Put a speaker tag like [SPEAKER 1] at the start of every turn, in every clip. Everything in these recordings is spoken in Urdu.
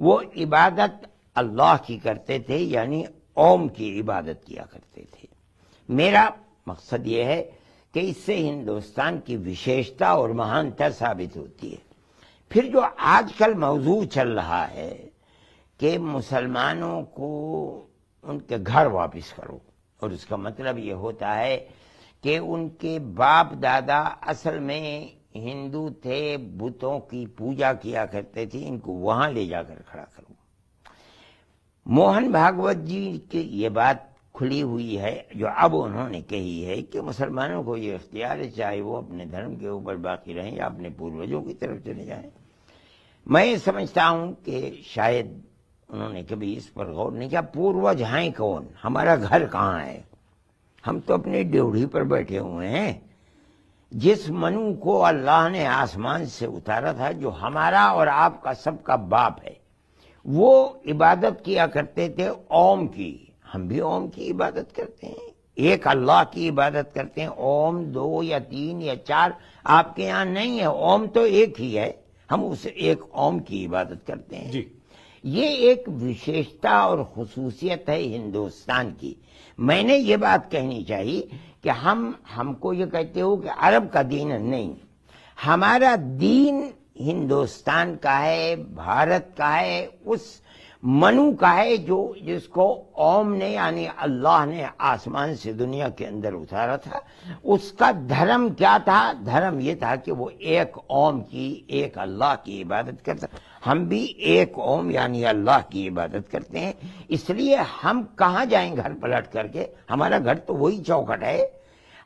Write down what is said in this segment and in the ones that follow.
[SPEAKER 1] وہ عبادت اللہ کی کرتے تھے، یعنی اوم کی عبادت کیا کرتے تھے۔ میرا مقصد یہ ہے کہ اس سے ہندوستان کی وشیشتا اور مہانتا ثابت ہوتی ہے۔ پھر جو آج کل موضوع چل رہا ہے کہ مسلمانوں کو ان کے گھر واپس کرو، اور اس کا مطلب یہ ہوتا ہے کہ ان کے باپ دادا اصل میں ہندو تھے، بتوں کی پوجا کیا کرتے تھے، ان کو وہاں لے جا کر کھڑا کرو۔ موہن بھاگوت جی کی یہ بات کھلی ہوئی ہے جو اب انہوں نے کہی ہے کہ مسلمانوں کو یہ اختیار ہے، چاہے وہ اپنے دھرم کے اوپر باقی رہیں یا اپنے پوروجوں کی طرف چلے جائیں۔ میں سمجھتا ہوں کہ شاید انہوں نے کبھی اس پر غور نہیں کیا، پوروج ہیں کون، ہمارا گھر کہاں ہے؟ ہم تو اپنی ڈیوڑھی پر بیٹھے ہوئے ہیں۔ جس منو کو اللہ نے آسمان سے اتارا تھا، جو ہمارا اور آپ کا سب کا باپ ہے، وہ عبادت کیا کرتے تھے اوم کی۔ ہم بھی اوم کی عبادت کرتے ہیں، ایک اللہ کی عبادت کرتے ہیں۔ اوم 2 یا 3 یا 4 آپ کے یہاں نہیں ہے، اوم تو ایک ہی ہے، ہم اس ایک اوم کی عبادت کرتے ہیں۔
[SPEAKER 2] جی،
[SPEAKER 1] یہ ایک وشیشتا اور خصوصیت ہے ہندوستان کی۔ میں نے یہ بات کہنی چاہیے کہ ہم کو یہ کہتے ہو کہ عرب کا دین نہیں، ہمارا دین ہندوستان کا ہے، بھارت کا ہے، اس منو کا ہے جس کو اوم نے یعنی اللہ نے آسمان سے دنیا کے اندر اتارا تھا۔ اس کا دھرم کیا تھا؟ دھرم یہ تھا کہ وہ ایک اوم کی، ایک اللہ کی عبادت کرتا۔ ہم بھی ایک اوم یعنی اللہ کی عبادت کرتے ہیں، اس لیے ہم کہاں جائیں گھر پلٹ کر کے؟ ہمارا گھر تو وہی چوکھٹ ہے۔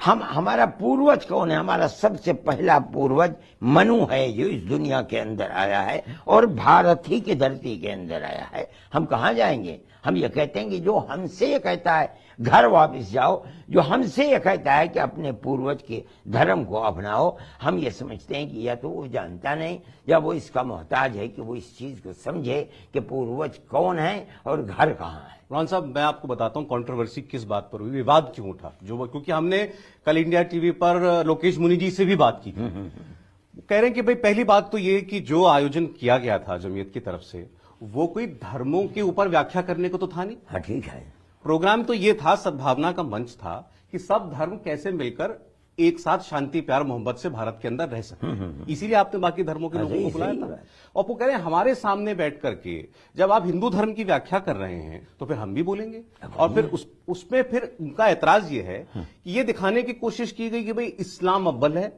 [SPEAKER 1] ہمارا پوروج کون ہے؟ ہمارا سب سے پہلا پوروج منو ہے جو اس دنیا کے اندر آیا ہے اور بھارت ہی کی دھرتی کے اندر آیا ہے۔ ہم کہاں جائیں گے؟ ہم یہ کہتے ہیں کہ جو ہم سے یہ کہتا ہے گھر واپس جاؤ، جو ہم سے یہ کہتا ہے کہ اپنے پوروج کے دھرم کو اپناؤ، ہم یہ سمجھتے ہیں کہ یا تو وہ جانتا نہیں یا وہ اس کا محتاج ہے کہ وہ اس چیز کو سمجھے کہ پوروج کون ہے اور گھر کہاں ہے۔
[SPEAKER 2] مولانا صاحب، میں آپ کو بتاتا ہوں کنٹروورسی کس بات پر ہوئی، وواد کیوں اٹھا، کیونکہ ہم نے کل انڈیا ٹی وی پر لوکیش منی جی سے بھی بات کی تھی۔ وہ کہہ رہے ہیں کہ بھئی پہلی بات تو یہ کہ جو آیوجن کیا گیا تھا جمعیت کی طرف سے، وہ کوئی دھرموں کے اوپر ویاکھیا کرنے کو تو تھا نہیں۔
[SPEAKER 1] ہاں ٹھیک ہے،
[SPEAKER 2] پروگرام تو یہ تھا، سدبھاونا کا منچ تھا کہ سب دھرم کیسے مل کر ایک ساتھ شانتی پیار محبت سے بھارت کے اندر رہ سکتے ہیں، اسی لیے آپ نے باقی دھرموں کے لوگوں کو بلایا تھا۔ اور وہ کہہ رہے ہیں ہمارے سامنے بیٹھ کر کے جب آپ ہندو دھرم کی ویاکھیا کر رہے ہیں تو پھر ہم بھی بولیں گے۔ اور پھر اس میں پھر ان کا اعتراض یہ ہے کہ یہ دکھانے کی کوشش کی گئی کہ بھئی اسلام اول ہے،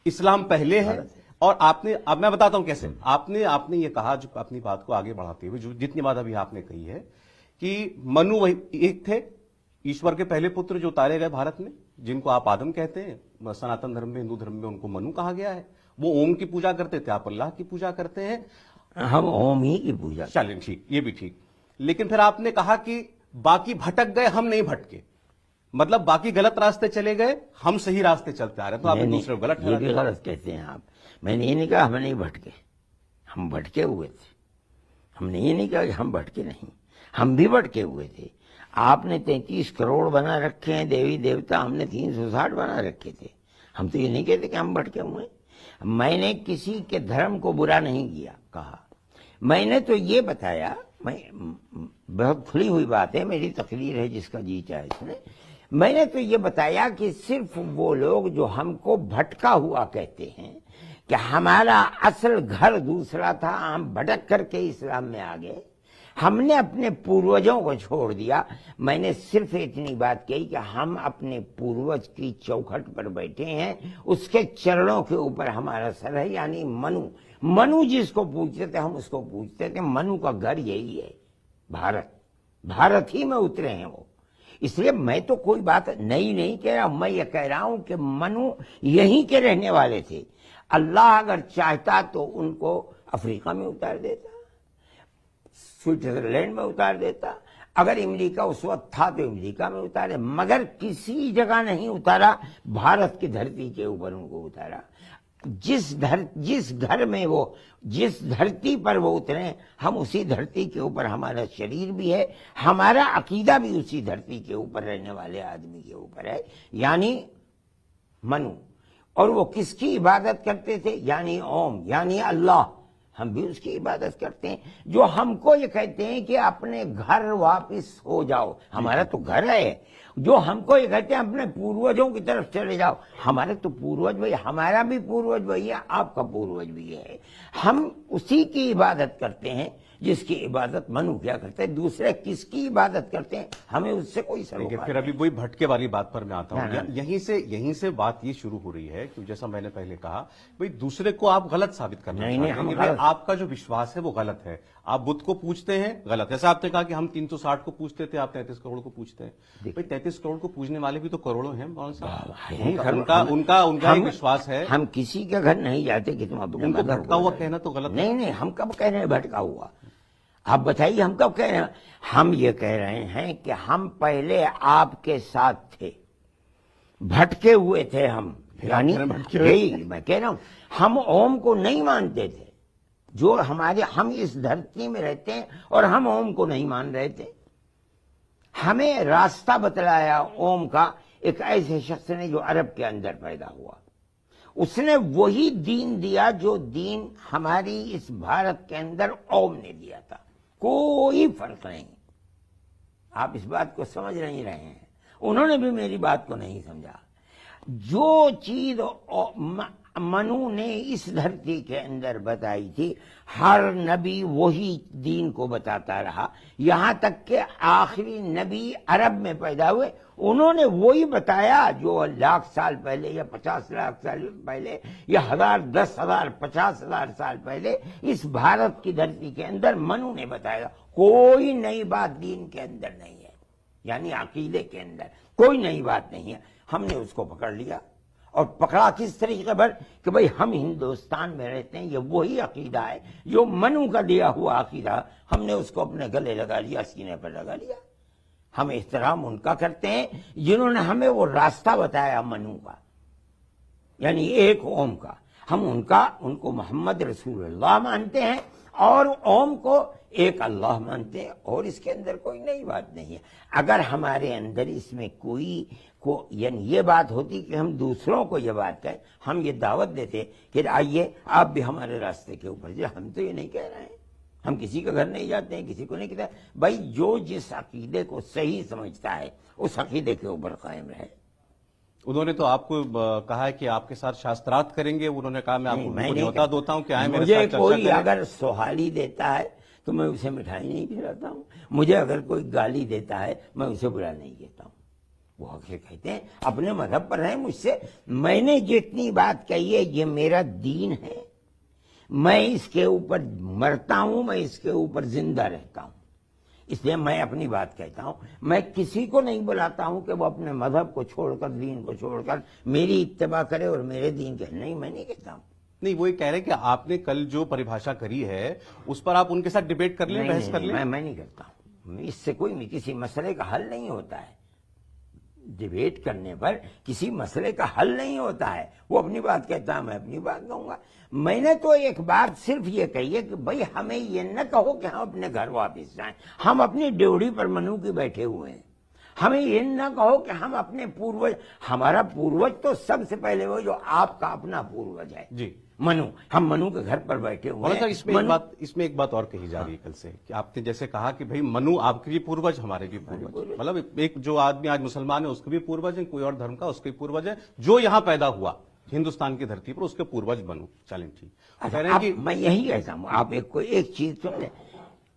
[SPEAKER 2] اسلام پہلے ہے۔ اور آپ نے، اب میں بتاتا ہوں کیسے، آپ نے یہ کہا جو اپنی بات کو آگے بڑھاتے ہوئے، جو جتنی بات ابھی آپ نے کہی ہے کہ منو وہی ایک تھے، ایشور کے پہلے پتر جو اتارے گئے بھارت میں، جن کو آپ آدم کہتے ہیں، سناتن دھرم میں، ہندو دھرم میں ان کو منو کہا گیا ہے۔ وہ اوم کی پوجا کرتے تھے، آپ اللہ کی پوجا کرتے ہیں۔
[SPEAKER 1] ہم اوم ہی کی پوجا۔
[SPEAKER 2] چلیں ٹھیک، یہ بھی ٹھیک، لیکن پھر آپ نے کہا کہ باقی بھٹک گئے، ہم نہیں بھٹکے، مطلب باقی غلط راستے چلے گئے، ہم صحیح راستے چلتے آ رہے ہیں، تو آپ نے دوسرے کو غلط
[SPEAKER 1] یہ بھی غلط کہتے ہیں آپ۔ میں نے یہ نہیں کہا ہم نہیں بھٹکے، ہم بھٹکے ہوئے تھے۔ ہم نے یہ نہیں کہا کہ ہم بھٹکے نہیں، ہم بھی بھٹکے ہوئے تھے۔ آپ نے 33 کروڑ بنا رکھے ہیں دیوی دیوتا، ہم نے 360 بنا رکھے تھے۔ ہم تو یہ نہیں کہتے کہ ہم بھٹکے ہوئے ہیں۔ میں نے کسی کے دھرم کو برا نہیں کیا کہا، میں نے تو یہ بتایا، میں بہت کھلی ہوئی بات ہے، میری تقریر ہے، جس کا جی چاہے سنے۔ میں نے تو یہ بتایا کہ صرف وہ لوگ جو ہم کو بھٹکا ہوا کہتے ہیں کہ ہمارا اصل گھر دوسرا تھا، ہم بھٹک کر کے اسلام میں آ گئے، ہم نے اپنے پوروجوں کو چھوڑ دیا۔ میں نے صرف اتنی بات کہی کہ ہم اپنے پوروج کی چوکھٹ پر بیٹھے ہیں، اس کے چرنوں کے اوپر ہمارا سر ہے، یعنی منو جس کو پوچھتے تھے ہم اس کو پوچھتے تھے۔ منو کا گھر یہی ہے، بھارت ہی میں اترے ہیں وہ۔ اس لیے میں تو کوئی بات نئی نہیں کہہ رہا، میں یہ کہہ رہا ہوں کہ منو یہیں کے رہنے والے تھے۔ اللہ اگر چاہتا تو ان کو افریقہ میں اتار دیتا، سوئٹزرلینڈ میں اتار دیتا، اگر امریکہ اس وقت تھا تو امریکہ میں اتارے، مگر کسی جگہ نہیں اتارا، بھارت کی دھرتی کے اوپر ان کو اتارا۔ جس گھر میں وہ، جس دھرتی پر وہ اترے، ہم اسی دھرتی کے اوپر ہمارا شریر بھی ہے، ہمارا عقیدہ بھی اسی دھرتی کے اوپر رہنے والے آدمی کے اوپر ہے، یعنی منو۔ اور وہ کس کی عبادت کرتے تھے؟ یعنی اوم، یعنی اللہ۔ ہم بھی اس کی عبادت کرتے ہیں. جو ہم کو یہ کہتے ہیں کہ اپنے گھر واپس ہو جاؤ، ہمارا تو گھر ہے. جو ہم کو یہ کہتے ہیں اپنے پوروجوں کی طرف چلے جاؤ، ہمارے تو پوروج وہی، ہمارا بھی پوروج وہی ہے، آپ کا پوروج بھی ہے. ہم اسی کی عبادت کرتے ہیں جس کی عبادت منو کیا کرتے ہیں. دوسرے کس کی عبادت کرتے ہیں ہمیں اس سے کوئی سروکار
[SPEAKER 2] دیکھیے پھر ابھی وہی بھٹکے والی بات پر میں آتا ہوں.
[SPEAKER 1] ہاں.
[SPEAKER 2] یہیں سے بات یہ شروع ہو رہی ہے کہ جیسا میں نے پہلے کہا بھئی دوسرے کو آپ غلط ثابت کرنا
[SPEAKER 1] نہیں،
[SPEAKER 2] چاہتے ہیں
[SPEAKER 1] ہم
[SPEAKER 2] کہ بھئی
[SPEAKER 1] غلط.
[SPEAKER 2] آپ کا جو وشواس ہے وہ غلط ہے. آپ بدھ کو پوجتے ہیں غلط. جیسا آپ نے کہا کہ ہم 360 کو پوجتے تھے، آپ 33 کروڑ کو پوجتے ہیں. بھئی 33 کروڑ کو پوجنے والے بھی تو کروڑوں ہیں مولانا صاحب. ان کا ایک وشواس ہے.
[SPEAKER 1] ہم کسی کے گھر نہیں جاتے کہ تم اپنے
[SPEAKER 2] ان کو
[SPEAKER 1] مذہب
[SPEAKER 2] بھٹکا ہوا کہنا تو غلط ہے.
[SPEAKER 1] نہیں، ہم کب کہہ رہے ہیں بھٹکا ہوا؟ آپ بتائیے ہم کب کہہ رہے ہیں؟ ہم یہ کہہ رہے ہیں کہ ہم پہلے آپ کے ساتھ تھے، بھٹکے ہوئے تھے ہم. یعنی یہی میں کہہ رہا ہوں، ہم اوم کو نہیں مانتے تھے. جو ہم اس دھرتی میں رہتے ہیں اور ہم اوم کو نہیں مان رہے تھے. ہمیں راستہ بتلایا اوم کا ایک ایسے شخص نے جو عرب کے اندر پیدا ہوا. اس نے وہی دین دیا جو دین ہماری اس بھارت کے اندر اوم نے دیا تھا. کوئی فرق نہیں. آپ اس بات کو سمجھ نہیں رہے ہیں. انہوں نے بھی میری بات کو نہیں سمجھا. جو چیز منو نے اس دھرتی کے اندر بتائی تھی، ہر نبی وہی دین کو بتاتا رہا، یہاں تک کہ آخری نبی عرب میں پیدا ہوئے. انہوں نے وہی بتایا جو 1,00,000 سال پہلے یا 50 لاکھ سال پہلے یا 1,000 10,000 50,000 سال پہلے اس بھارت کی دھرتی کے اندر منو نے بتایا. کوئی نئی بات دین کے اندر نہیں ہے، یعنی عقیدے کے اندر کوئی نئی بات نہیں ہے. ہم نے اس کو پکڑ لیا، اور پکڑا کس طریقے پر کہ بھئی ہم ہندوستان میں رہتے ہیں، یہ وہی عقیدہ ہے جو منو کا دیا ہوا عقیدہ. ہم نے اس کو اپنے گلے لگا لیا، سینے پر لگا لیا. ہم احترام ان کا کرتے ہیں جنہوں نے ہمیں وہ راستہ بتایا منو کا، یعنی ایک اوم کا. ہم ان کو محمد رسول اللہ مانتے ہیں اور اوم کو ایک اللہ مانتے ہیں، اور اس کے اندر کوئی نئی بات نہیں ہے. اگر ہمارے اندر اس میں یعنی یہ بات ہوتی کہ ہم دوسروں کو یہ بات کہیں، ہم یہ دعوت دیتے کہ آئیے آپ بھی ہمارے راستے کے اوپر جائیں. ہم تو یہ نہیں کہہ رہے ہیں، ہم کسی کے گھر نہیں جاتے ہیں، کسی کو نہیں کہتے. بھائی جو جس عقیدے کو صحیح سمجھتا ہے اس عقیدے کے اوپر قائم رہے.
[SPEAKER 2] انہوں نے تو آپ کو کہا ہے کہ آپ کے ساتھ شاسترات کریں گے. انہوں نے کہا میں آپ کو نیوتا دیتا ہوں کہ آئیں میرے ساتھ چرچا کریں.
[SPEAKER 1] مجھے کوئی اگر سوہالی دیتا ہے تو میں اسے مٹھائی نہیں کھلاتا ہوں. مجھے اگر کوئی گالی دیتا ہے میں اسے برا نہیں کہتا ہوں. وہ کہتے ہیں اپنے مذہب پر رہیں. مجھ سے میں نے جتنی بات کہی ہے یہ میرا دین ہے، میں اس کے اوپر مرتا ہوں، میں اس کے اوپر زندہ رہتا ہوں. اس لیے میں اپنی بات کہتا ہوں. میں کسی کو نہیں بلاتا ہوں کہ وہ اپنے مذہب کو چھوڑ کر، دین کو چھوڑ کر میری اتباع کرے اور میرے دین کے. نہیں، میں نہیں کہتا ہوں.
[SPEAKER 2] نہیں، وہ یہ کہہ رہے ہیں کہ آپ نے کل جو پریبھاشا کری ہے اس پر آپ ان کے ساتھ ڈیبیٹ کر لیں، بحث کر لیں.
[SPEAKER 1] میں نہیں کرتا ہوں. اس سے کوئی کسی مسئلے کا حل نہیں ہوتا ہے. ڈیبیٹ کرنے پر کسی مسئلے کا حل نہیں ہوتا ہے. وہ اپنی بات کہتا ہے، میں اپنی بات کہوں گا. میں نے تو ایک بات صرف یہ کہی ہے کہ بھئی ہمیں یہ نہ کہو کہ ہم اپنے گھر واپس جائیں. ہم اپنی ڈیوڑی پر منو کی بیٹھے ہوئے ہیں. ہمیں یہ نہ کہو کہ ہم اپنے پوروج، ہمارا پوروج تو سب سے پہلے وہ جو آپ کا اپنا پوروج ہے
[SPEAKER 2] جی
[SPEAKER 1] منو. ہم منو کے گھر پر بیٹھے ہوئے ہیں.
[SPEAKER 2] اس میں ایک بات اور کہی جا رہی ہے کل سے کہ آپ نے جیسے کہا کہ بھئی منو آپ کے بھی پوروج، ہمارے بھی پوروج. مطلب ایک جو آدمی آج مسلمان ہے اس کے بھی پوروج ہیں، کوئی اور دھرم کا اس کے پوروج ہے. جو یہاں پیدا ہوا ہندوستان کی دھرتی پر اس کے پوروج بنو. چلیں ٹھیک.
[SPEAKER 1] میں یہی کہتا ہوں، آپ ایک چیز سن لیں.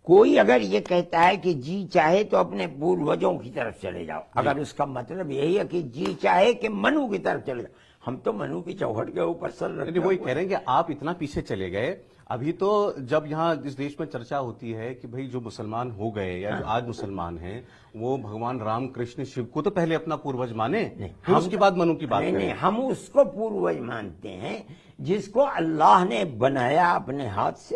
[SPEAKER 1] کوئی اگر یہ کہتا ہے کہ جی چاہے تو اپنے پوروجوں کی طرف چلے جاؤ، اگر اس کا مطلب یہی ہے کہ جی چاہے کہ منو کی طرف چلے جاؤ، ہم تو منو کی چوکھٹ کے اوپر سر رکھتے ہیں.
[SPEAKER 2] وہی کہہ رہے ہیں کہ آپ اتنا پیچھے چلے گئے. ابھی تو جب یہاں اس دیش میں چرچا ہوتی ہے کہ بھئی جو مسلمان ہو گئے یا جو آج مسلمان ہیں وہ بھگوان رام کرشن شیو کو تو پہلے اپنا پوروج مانے، ہم اس کے بعد منو کی بات کریں.
[SPEAKER 1] نہیں، ہم اس کو پوروج مانتے ہیں جس کو اللہ نے بنایا اپنے ہاتھ سے،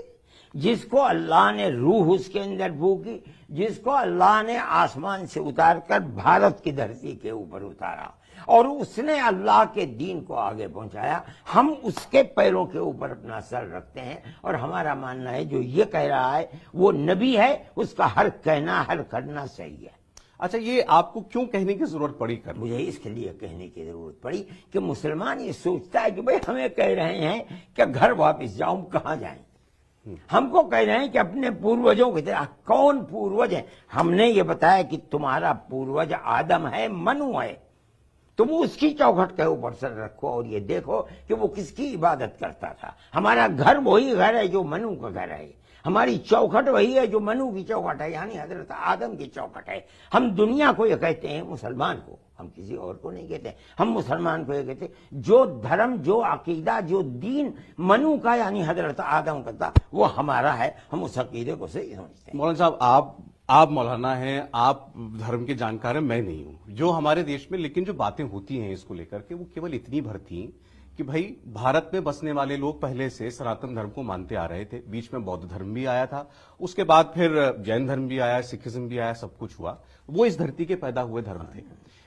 [SPEAKER 1] جس کو اللہ نے روح اس کے اندر پھونکی، جس کو اللہ نے آسمان سے اتار کر بھارت کی دھرتی کے اوپر اتارا اور اس نے اللہ کے دین کو آگے پہنچایا. ہم اس کے پیروں کے اوپر اپنا سر رکھتے ہیں اور ہمارا ماننا ہے جو یہ کہہ رہا ہے وہ نبی ہے، اس کا ہر کہنا ہر کرنا صحیح ہے.
[SPEAKER 2] اچھا، یہ آپ کو کیوں کہنے کی ضرورت پڑی؟
[SPEAKER 1] مجھے اس کے لیے کہنے کی ضرورت پڑی کہ مسلمان یہ سوچتا ہے کہ بھئی ہمیں کہہ رہے ہیں کہ گھر واپس جاؤں، کہاں جائیں؟ ہم کو کہہ رہے ہیں کہ اپنے پوروجوں کی طرح. کون پوروج ہے؟ ہم نے یہ بتایا کہ تمہارا پوروج آدم ہے، منو ہے، تم اس کی چوکھٹ کے اوپر سر رکھو اور یہ دیکھو کہ وہ کس کی عبادت کرتا تھا. ہمارا گھر وہی گھر ہے جو منو کا گھر ہے، ہماری چوکھٹ وہی ہے جو منو کی چوکھٹ ہے، یعنی حضرت آدم کی چوکھٹ ہے. ہم دنیا کو یہ کہتے ہیں، مسلمان کو، ہم کسی اور کو نہیں کہتے، ہم مسلمان کو یہ کہتے ہیں جو دھرم، جو عقیدہ، جو دین منو کا یعنی حضرت آدم کا تھا وہ ہمارا ہے. ہم اس عقیدے کو صحیح سمجھتے ہیں.
[SPEAKER 2] مولانا صاحب آپ مولانا ہیں، آپ دھرم کے جانکار ہیں، میں نہیں ہوں. جو ہمارے دیش میں لیکن جو باتیں ہوتی ہیں اس کو لے کر کے وہ کیول اتنی بھر تھیں کہ بھائی بھارت میں بسنے والے لوگ پہلے سے سناتن دھرم کو مانتے آ رہے تھے، بیچ میں بودھ دھرم بھی آیا تھا، اس کے بعد پھر جین دھرم بھی آیا، سکھزم بھی آیا، سب کچھ ہوا. وہ اس دھرتی کے پیدا ہوئے دھرم تھے.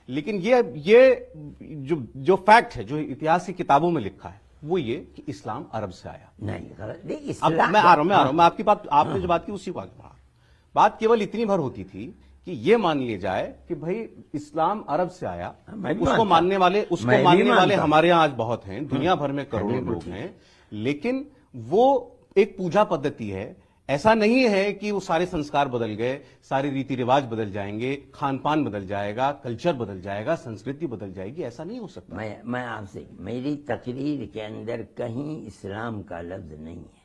[SPEAKER 2] لیکن یہ جو فیکٹ ہے جو اتہاس کی کتابوں میں لکھا ہے وہ یہ کہ اسلام عرب سے آیا.
[SPEAKER 1] نہیں غلط.
[SPEAKER 2] اب میں آ رہا ہوں میں آپ کی بات، آپ نے جو بات کی اسی کو آگے بڑھا. بات کیول اتنی بھر ہوتی تھی کہ یہ مان لیا جائے کہ بھائی اسلام عرب سے آیا. اس کو ماننے والے ہمارے یہاں آج بہت ہیں، دنیا بھر میں کروڑوں لوگ ہیں، لیکن وہ ایک پوجا پدھتی ہے. ایسا نہیں ہے کہ وہ سارے سنسکار بدل گئے، سارے ریتی رواج بدل جائیں گے، کھان پان بدل جائے گا، کلچر بدل جائے گا، سنسکرتی بدل جائے گی. ایسا نہیں ہو سکتا.
[SPEAKER 1] میں آپ سے، میری تقریر کے اندر کہیں اسلام کا لفظ نہیں ہے.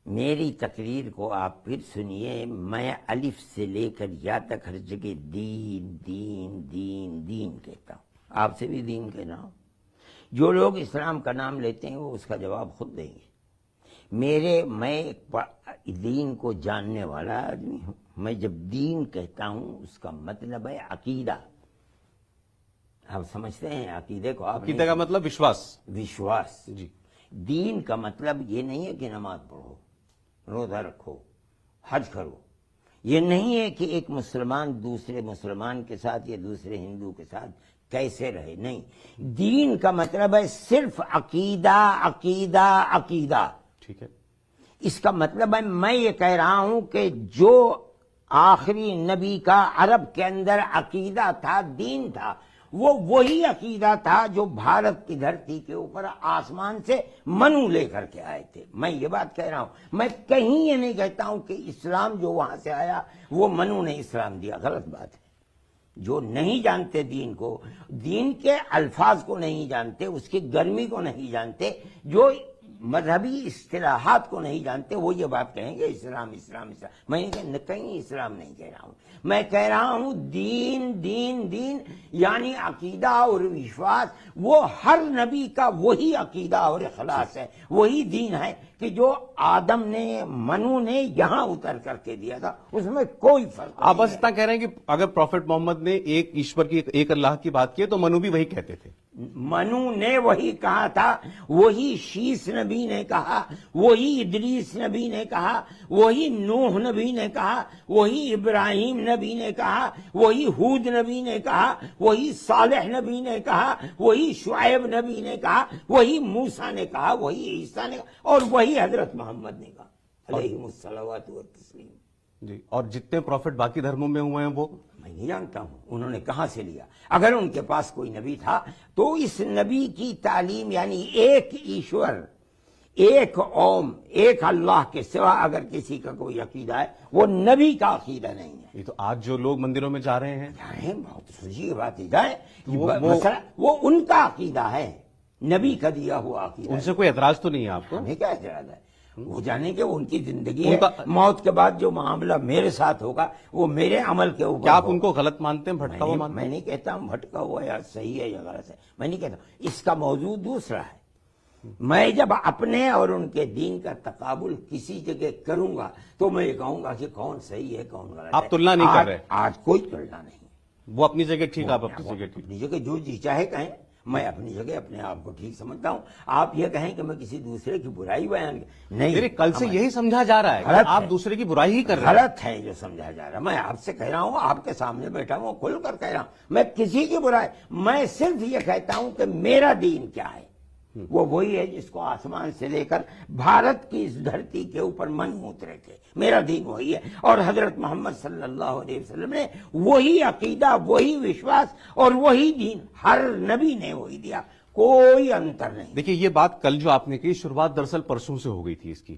[SPEAKER 1] میری تقریر کو آپ پھر سنیے. میں الف سے لے کر یا تک ہر جگہ دین دین دین دین کہتا ہوں. آپ سے بھی دین کہہ رہا ہوں. جو لوگ اسلام کا نام لیتے ہیں وہ اس کا جواب خود دیں گے. میں دین کو جاننے والا آدمی ہوں. میں جب دین کہتا ہوں اس کا مطلب ہے عقیدہ. آپ سمجھتے ہیں عقیدے کو؟
[SPEAKER 2] عقیدہ کا مطلب
[SPEAKER 1] وشواس.
[SPEAKER 2] جی.
[SPEAKER 1] دین کا مطلب یہ نہیں ہے کہ نماز پڑھو، روزہ رکھو، حج کرو. یہ نہیں ہے کہ ایک مسلمان دوسرے مسلمان کے ساتھ یا دوسرے ہندو کے ساتھ کیسے رہے. نہیں، دین کا مطلب ہے صرف عقیدہ عقیدہ عقیدہ.
[SPEAKER 2] ٹھیک ہے.
[SPEAKER 1] اس کا مطلب ہے میں یہ کہہ رہا ہوں کہ جو آخری نبی کا عرب کے اندر عقیدہ تھا، دین تھا، وہ وہی عقیدہ تھا جو بھارت کی دھرتی کے اوپر آسمان سے منو لے کر کے آئے تھے. میں یہ بات کہہ رہا ہوں. میں کہیں یہ نہیں کہتا ہوں کہ اسلام جو وہاں سے آیا وہ منو نے اسلام دیا. غلط بات ہے. جو نہیں جانتے دین کو، دین کے الفاظ کو نہیں جانتے، اس کی گرمی کو نہیں جانتے، جو مذہبی اصطلاحات کو نہیں جانتے، وہ یہ بات کہیں گے اسلام اسلام اسلام. میں کہیں اسلام نہیں کہہ رہا ہوں. میں کہہ رہا ہوں دین دین دین یعنی عقیدہ اور وشواس. وہ ہر نبی کا وہی عقیدہ اور اخلاص ہے، وہی دین ہے کہ جو آدم نے، منو نے یہاں اتر کر کے دیا تھا. اس میں کوئی فرق نہیں.
[SPEAKER 2] آپ بس اتنا کہہ رہے ہیں کہ اگر پروفٹ محمد نے ایک ایشور کی، ایک اللہ کی بات کی تو منو بھی وہی کہتے تھے.
[SPEAKER 1] منو نے وہی کہا تھا، وہی شیس نبی نے کہا، وہی ادریس نبی نے کہا، وہی نوح نبی نے کہا، وہی ابراہیم نبی نے کہا، وہی ہود نبی نے کہا، وہی صالح نبی نے کہا، وہی شعیب نبی نے کہا، وہی موسیٰ نے کہا، وہی عیسیٰ نے کہا، اور وہی حضرت محمد نے کہا علیہ الصلوات والتسلیم.
[SPEAKER 2] جی. اور جتنے پروفٹ باقی دھرموں میں ہوئے ہیں وہ
[SPEAKER 1] میں نہیں جانتا ہوں انہوں نے کہاں سے لیا. اگر ان کے پاس کوئی نبی تھا تو اس نبی کی تعلیم یعنی ایک ایشور، ایک اوم، ایک اللہ کے سوا اگر کسی کا کوئی عقیدہ ہے وہ نبی کا عقیدہ نہیں ہے.
[SPEAKER 2] یہ تو آج جو لوگ مندروں میں جا رہے ہیں
[SPEAKER 1] بہت سوچیے بات ہے. وہ ان کا عقیدہ ہے، نبی کا دیا ہوا عقیدہ.
[SPEAKER 2] ان سے کوئی اعتراض تو نہیں ہے آپ کو؟
[SPEAKER 1] ہمیں کیا اعتراض ہے؟ وہ جانے کہ ان کی زندگی ہے، موت کے بعد جو معاملہ میرے ساتھ ہوگا وہ میرے عمل کے اوپر.
[SPEAKER 2] کیا آپ ان کو غلط مانتے ہیں، بھٹکا ہوا مانتے ہیں؟
[SPEAKER 1] میں نہیں کہتا ہوں بھٹکا ہوا یا صحیح ہے یا غلط ہے، میں نہیں کہتا. اس کا موضوع دوسرا ہے. میں جب اپنے اور ان کے دین کا تقابل کسی جگہ کروں گا تو میں یہ کہوں گا کہ کون صحیح ہے کون غلط ہے.
[SPEAKER 2] آپ تلنا نہیں کر رہے؟
[SPEAKER 1] آج کوئی تلنا نہیں.
[SPEAKER 2] وہ اپنی جگہ ٹھیک، آپ اپنی جگہ ٹھیک.
[SPEAKER 1] اپنی جگہ جو جی چاہے کہیں. میں اپنی جگہ اپنے آپ کو ٹھیک سمجھتا ہوں. آپ یہ کہیں کہ میں کسی دوسرے کی برائی بیان نہیں.
[SPEAKER 2] کل سے یہی سمجھا جا رہا ہے کہ آپ دوسرے کی برائی ہی کر رہے ہیں.
[SPEAKER 1] غلط ہے جو سمجھا جا رہا. میں آپ سے کہہ رہا ہوں، آپ کے سامنے بیٹھا ہوں، کھل کر کہہ رہا ہوں. میں کسی کی برائی، میں صرف یہ کہتا ہوں کہ میرا دین کیا ہے. وہ وہی ہے جس کو آسمان سے لے کر بھارت کی اس دھرتی کے اوپر من اترے تھے. میرا دین وہی ہے. اور حضرت محمد صلی اللہ علیہ وسلم نے وہی عقیدہ، وہی وشواس اور وہی دین ہر نبی نے وہی دیا. کوئی انتر نہیں.
[SPEAKER 2] دیکھیے یہ بات کل جو آپ نے کی، شروعات دراصل پرسوں سے ہو گئی تھی اس کی.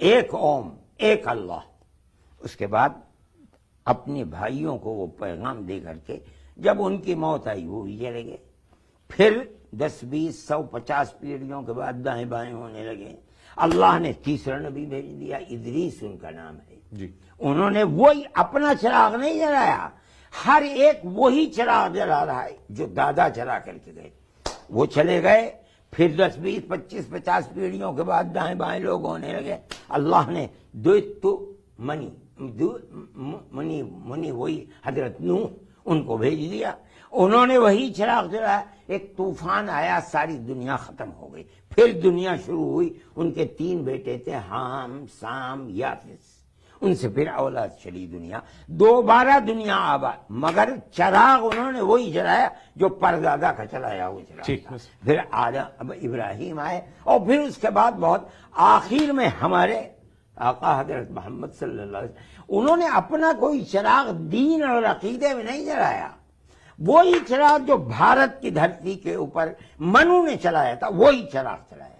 [SPEAKER 1] ایک اوم، ایک اللہ. اس کے بعد اپنے بھائیوں کو وہ پیغام دے کر کے جب ان کی موت آئی وہ بھی چلے گئے. پھر 10 20 100 50 پیڑھیوں کے بعد دائیں بائیں ہونے لگے. اللہ نے تیسرا نبی بھیج دیا، ادریس ان کا نام ہے.
[SPEAKER 2] جی.
[SPEAKER 1] انہوں نے وہی اپنا چراغ نہیں جلایا، ہر ایک وہی چراغ جلا رہا ہے جو دادا چلا کر کے گئے. وہ چلے گئے، پھر 10 20 25 50 پیڑھیوں کے بعد دائیں بائیں لوگ ہونے لگے. اللہ نے منی وہی حضرت نوح ان کو بھیج دیا. انہوں نے وہی چراغ جلایا. ایک طوفان آیا، ساری دنیا ختم ہو گئی. پھر دنیا شروع ہوئی. ان کے 3 بیٹے تھے، حام، سام، یافس. ان سے پھر اولاد چلی دنیا. دوبارہ دنیا آباد، مگر چراغ انہوں نے وہی جلایا جو پردادا کا چلایا وہ چراغ. پھر آدم ابراہیم آئے، اور پھر اس کے بعد بہت آخر میں ہمارے آقا حضرت محمد صلی اللہ علیہ وسلم، انہوں نے اپنا کوئی چراغ دین اور عقیدے میں نہیں جلایا. وہی چراغ جو بھارت کی دھرتی کے اوپر منو نے چلایا تھا وہی چراغ چلایا.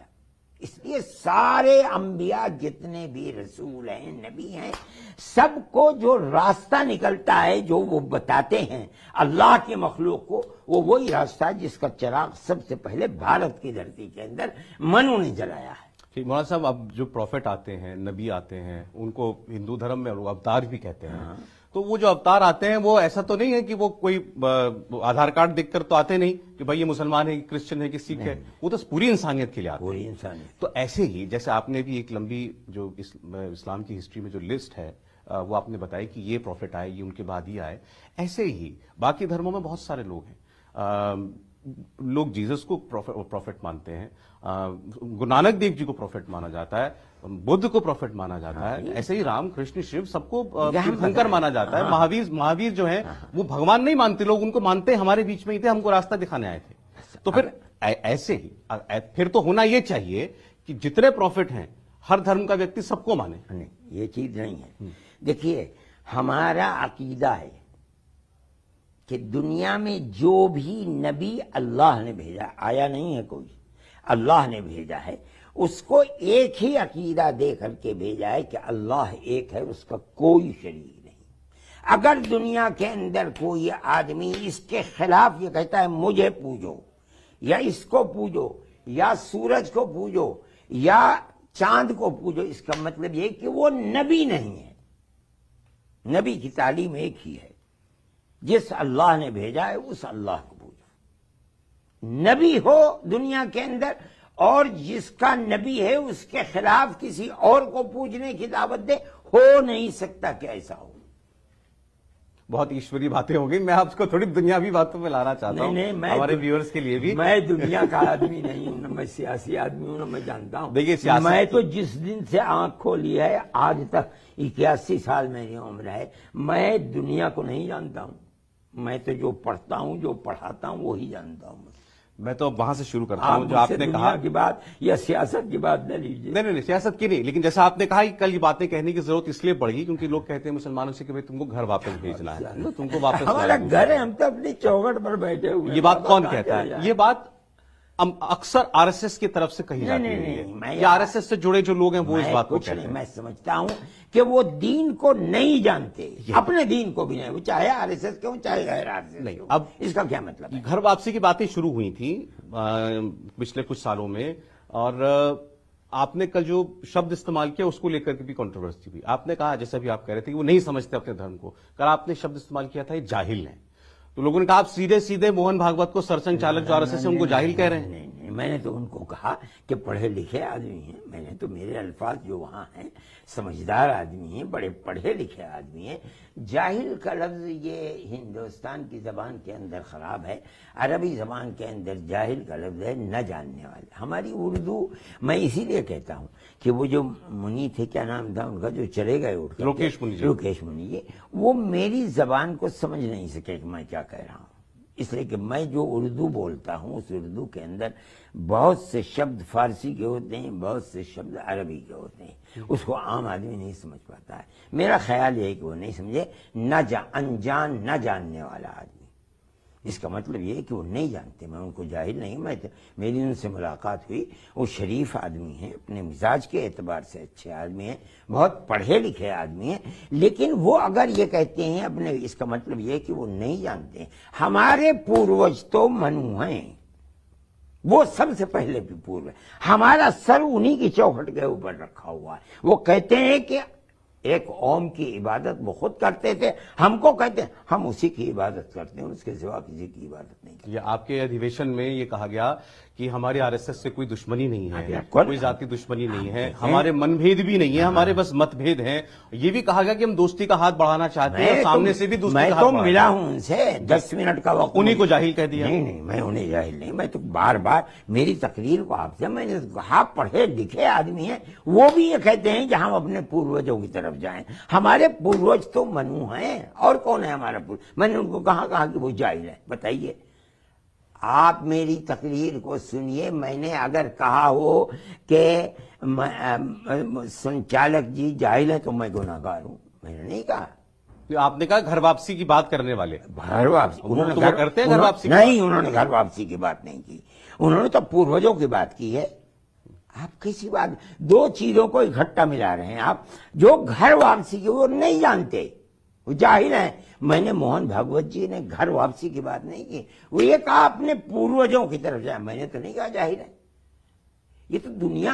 [SPEAKER 1] اس لیے سارے انبیاء جتنے بھی رسول ہیں، نبی ہیں، سب کو جو راستہ نکلتا ہے جو وہ بتاتے ہیں اللہ کے مخلوق کو، وہ وہی راستہ ہے جس کا چراغ سب سے پہلے بھارت کی دھرتی کے اندر منو نے جلایا ہے.
[SPEAKER 2] مولانا صاحب، اب جو پروفٹ آتے ہیں، نبی آتے ہیں، ان کو ہندو دھرم میں اوتار بھی کہتے ہیں. تو وہ جو اوتار آتے ہیں وہ ایسا تو نہیں ہے کہ وہ کوئی آدھار کارڈ دیکھ کر تو آتے نہیں کہ بھائی یہ مسلمان ہے، کرسچن ہے، کہ سکھ ہے. وہ تو پوری انسانیت کے لیے آتے ہیں.
[SPEAKER 1] پوری انسانیت.
[SPEAKER 2] تو ایسے ہی جیسے آپ نے بھی ایک لمبی جو اسلام کی ہسٹری میں جو لسٹ ہے وہ آپ نے بتائی کہ یہ پروفٹ آئے، یہ ان کے بعد ہی آئے. ایسے ہی باقی دھرموں میں بہت سارے لوگ ہیں. لوگ جیزس کو پروفٹ مانتے ہیں، گرو نانک دیو جی کو پروفٹ مانا جاتا ہے، بدھ کو پروفٹ مانا جاتا ہے. ایسے ہی رام کرشن شیو سب کو تیرتھنکر مانا جاتا ہے. مہاویر جو ہیں وہ بھگوان نہیں مانتے، لوگ ان کو مانتے ہمارے بیچ میں ہی تھے، ہم کو راستہ دکھانے آئے تھے. تو پھر ایسے ہی پھر تو ہونا یہ چاہیے کہ جتنے پروفٹ ہیں ہر دھرم کا ویکتی سب کو مانے.
[SPEAKER 1] نہیں، یہ چیز نہیں ہے. دیکھیے، ہمارا عقیدہ ہے کہ دنیا میں جو بھی نبی اللہ نے بھیجا، آیا نہیں ہے کوئی، اللہ نے بھیجا ہے، اس کو ایک ہی عقیدہ دے کر کے بھیجا ہے کہ اللہ ایک ہے، اس کا کوئی شریک نہیں. اگر دنیا کے اندر کوئی آدمی اس کے خلاف یہ کہتا ہے مجھے پوجو، یا اس کو پوجو، یا سورج کو پوجو، یا چاند کو پوجو، اس کا مطلب یہ کہ وہ نبی نہیں ہے. نبی کی تعلیم ایک ہی ہے، جس اللہ نے بھیجا ہے اس اللہ کو پوجو. نبی ہو دنیا کے اندر، اور جس کا نبی ہے اس کے خلاف کسی اور کو پوجنے کی دعوت دے، ہو نہیں سکتا کہ ایسا ہو.
[SPEAKER 2] بہت ایشوری باتیں ہو گئی. میں آپ کو تھوڑی دنیاوی باتوں میں لانا چاہتا ہوں ہمارے ویورز کے لیے بھی.
[SPEAKER 1] میں دنیا کا آدمی نہیں ہوں، نہ میں سیاسی آدمی ہوں، نہ میں جانتا ہوں.
[SPEAKER 2] دیکھیے سیاست،
[SPEAKER 1] میں تو جس دن سے آنکھ کھولی ہے آج تک 81 سال میری عمر ہے، میں دنیا کو نہیں جانتا ہوں. میں تو جو پڑھتا ہوں، جو پڑھاتا ہوں وہی جانتا ہوں.
[SPEAKER 2] میں تو وہاں سے شروع کرتا ہوں جو آپ نے کہا
[SPEAKER 1] کی بات یا سیاست کی بات نہ لیجیے.
[SPEAKER 2] نہیں، سیاست کی نہیں، لیکن جیسا آپ نے کہا کہ کل یہ باتیں کہنے کی ضرورت اس لیے پڑ گئی کیونکہ لوگ کہتے ہیں مسلمانوں سے کہ بھائی تم کو گھر واپس بھیجنا ہے، تم کو واپس
[SPEAKER 1] ہمارا گھر ہے، ہم تو اپنی چوکھٹ پر بیٹھے ہوئے.
[SPEAKER 2] یہ بات کون کہتا ہے؟ یہ بات اکثر آر ایس ایس کی طرف سے کہی جاتی ہے، یا آر ایس ایس سے جڑے جو لوگ ہیں وہ اس بات کو کہتے ہیں.
[SPEAKER 1] میں سمجھتا ہوں کہ وہ دین کو نہیں جانتے، اپنے دین کو بھی نہیں، وہ چاہے آر ایس ایس کے ہوں چاہے غیر آر ایس ایس نہیں. اب اس کا کیا مطلب ہے؟
[SPEAKER 2] گھر واپسی کی باتیں شروع ہوئی تھیں پچھلے کچھ سالوں میں، اور آپ نے کل جو شبد استعمال کیا اس کو لے کر کے بھی کنٹروورسی ہوئی. آپ نے کہا، جیسا بھی آپ کہہ رہے تھے کہ وہ نہیں سمجھتے اپنے دھرم کو. کل آپ نے شبد استعمال کیا تھا یہ جاہل ہیں. تو لوگوں نے کہا آپ سیدھے موہن بھاگوت کو سرسنگ چالک جو آر ایس ایس سے ان کو جاہل کہہ رہے ہیں.
[SPEAKER 1] نہیں، میں نے تو ان کو کہا کہ پڑھے لکھے آدمی ہیں. میں نے تو میرے الفاظ جو وہاں ہیں، سمجھدار آدمی ہیں، بڑے پڑھے لکھے آدمی ہیں. جاہل کا لفظ یہ ہندوستان کی زبان کے اندر خراب ہے. عربی زبان کے اندر جاہل کا لفظ ہے نہ جاننے والے. ہماری اردو، میں اسی لیے کہتا ہوں کہ وہ جو منی تھے، کیا نام تھا ان کا، جو چلے گئے اٹھ کر، لوکیش منی جی، وہ میری زبان کو سمجھ نہیں سکے کہ میں کیا کہہ رہا ہوں. اس لیے کہ میں جو اردو بولتا ہوں اس اردو کے اندر بہت سے شبد فارسی کے ہوتے ہیں، بہت سے شبد عربی کے ہوتے ہیں. اس کو عام آدمی نہیں سمجھ پاتا ہے. میرا خیال یہ ہے کہ وہ نہیں سمجھے. انجان نہ جاننے والا آدمی، اس کا مطلب یہ ہے کہ وہ نہیں جانتے. میں ان کو جاہل نہیں, میری ان سے ملاقات ہوئی, وہ شریف آدمی ہیں, اپنے مزاج کے اعتبار سے اچھے آدمی ہیں, بہت پڑھے لکھے آدمی ہیں, لیکن وہ اگر یہ کہتے ہیں اپنے, اس کا مطلب یہ ہے کہ وہ نہیں جانتے. ہمارے پوروج تو منو ہیں, وہ سب سے پہلے بھی پورو ہے. ہمارا سر انہی کی چوکھٹ کے اوپر رکھا ہوا ہے. وہ کہتے ہیں کہ ایک اوم کی عبادت وہ خود کرتے تھے, ہم کو کہتے ہیں ہم اسی کی عبادت کرتے ہیں, اس کے سوا کسی کی عبادت نہیں کرتے.
[SPEAKER 2] یہ آپ کے ادھیویشن میں یہ کہا گیا کہ ہماری آر ایس ایس سے کوئی دشمنی نہیں ہے,
[SPEAKER 1] بالکل.
[SPEAKER 2] کوئی ذاتی دشمنی نہیں ہے, ہمارے من بھید بھی نہیں ہے, ہمارے بس مت بھید ہیں. یہ بھی کہا گیا کہ ہم دوستی کا ہاتھ بڑھانا چاہتے ہیں, اور سامنے سے بھی دوستی
[SPEAKER 1] میں
[SPEAKER 2] کا ہاتھ
[SPEAKER 1] تو
[SPEAKER 2] بڑھانا
[SPEAKER 1] ملا ہوں ان سے 10 منٹ کا وقت.
[SPEAKER 2] انہی کو جاہل کہہ دیا.
[SPEAKER 1] نہیں, میں انہیں جاہل نہیں, میں تو بار بار میری تقریر کو آپ سے میں نے کہا پڑھے لکھے آدمی ہیں, وہ بھی یہ کہتے ہیں کہ ہم اپنے پوروجوں کی طرف جائیں. ہمارے پوروج تو منو ہیں, اور کون ہے ہمارا پوروج؟ میں نے ان کو کہا کہ وہ جاہل ہے. بتائیے, آپ میری تقریر کو سنیے. میں نے اگر کہا ہو کہ سنچالک جی جاہل ہے تو میں گناہگار ہوں, میں نے نہیں کہا.
[SPEAKER 2] آپ نے کہا گھر واپسی کی بات کرنے والے.
[SPEAKER 1] گھر واپسی
[SPEAKER 2] انہوں نے کرتے ہیں گھر واپسی
[SPEAKER 1] نہیں, انہوں نے گھر واپسی کی بات نہیں کی, انہوں نے تو پوروجوں کی بات کی ہے. آپ کسی بات, دو چیزوں کو اکٹھا ملا رہے ہیں آپ. جو گھر واپسی کی وہ نہیں جانتے, وہ جاہل ہیں. میں نے موہن بھاگوت جی نے گھر واپسی کی بات نہیں کی, وہ یہ کہا اپنے پوروجوں کی طرف جائے. میں نے تو نہیں کہا جاہل ہے. یہ تو دنیا,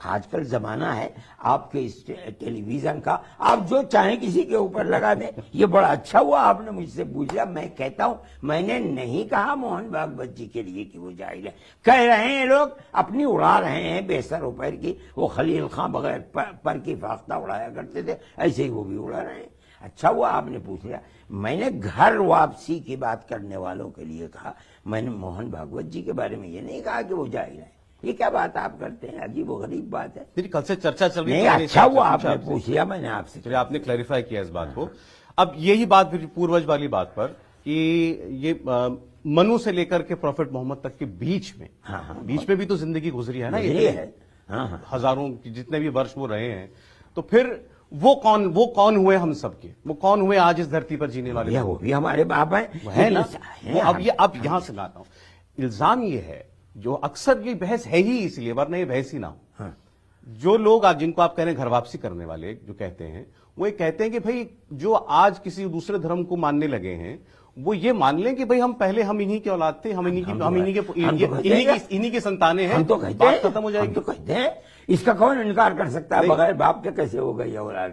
[SPEAKER 1] آج کل زمانہ ہے آپ کے اس ٹیلی ویژن کا, آپ جو چاہیں کسی کے اوپر لگا دیں. یہ بڑا اچھا ہوا آپ نے مجھ سے پوچھ لیا. میں کہتا ہوں, میں نے نہیں کہا موہن بھاگوت جی کے لیے کہ وہ جاہل ہے. کہہ رہے ہیں لوگ, اپنی اڑا رہے ہیں بے سر و پیر کی. وہ خلیل خان بغیر پر کی فاختہ اڑایا کرتے تھے, ایسے ہی وہ بھی اڑا رہے ہیں. اچھا ہوا آپ نے پوچھ لیا. میں نے گھر واپسی کی بات کرنے والوں کے لیے کہا, میں نے موہن بھاگوت جی کے بارے میں یہ نہیں کہا کہ وہ جاہل ہے. یہ کیا بات آپ کرتے ہیں, عجیب و غریب بات ہے.
[SPEAKER 2] میری کل سے چرچا چل رہی
[SPEAKER 1] نہیں, اچھا ہوا آپ نے پوچھ لیا, میں نے آپ سے.
[SPEAKER 2] چلیے آپ نے کلیریفائی کیا اس بات کو. اب یہی بات پھر پوروج والی بات پر کہ یہ منو سے لے کر کے پروفٹ محمد تک کے بیچ میں بھی تو زندگی گزری ہے نا, یہ
[SPEAKER 1] ہے
[SPEAKER 2] ہزاروں جتنے بھی ورش وہ رہے ہیں. تو پھر وہ کون ہوئے ہم سب کے, وہ کون ہوئے آج اس دھرتی پر جینے والے؟
[SPEAKER 1] وہ بھی ہمارے باپ ہیں,
[SPEAKER 2] ہے نا. اب یہاں سے لاتا ہوں, الزام یہ ہے, جو اکثر یہ بحث ہے ہی اس لیے, ورنہ یہ بحث ہی نہ ہو. جو لوگ جن کو آپ کہہ رہے ہیں گھر واپسی کرنے والے جو کہتے ہیں, وہ یہ کہتے ہیں کہ بھئی جو آج کسی دوسرے دھرم کو ماننے لگے ہیں, وہ یہ مان لیں کہ بھئی ہم پہلے ہم انہی کے اولاد تھے, ہم انہی کے سنتانے ہیں, بات ختم ہو جائے گی.
[SPEAKER 1] تو کہتے ہیں, اس کا کون انکار کر سکتا ہے؟ بغیر باپ کے کیسے ہو گئی اولاد؟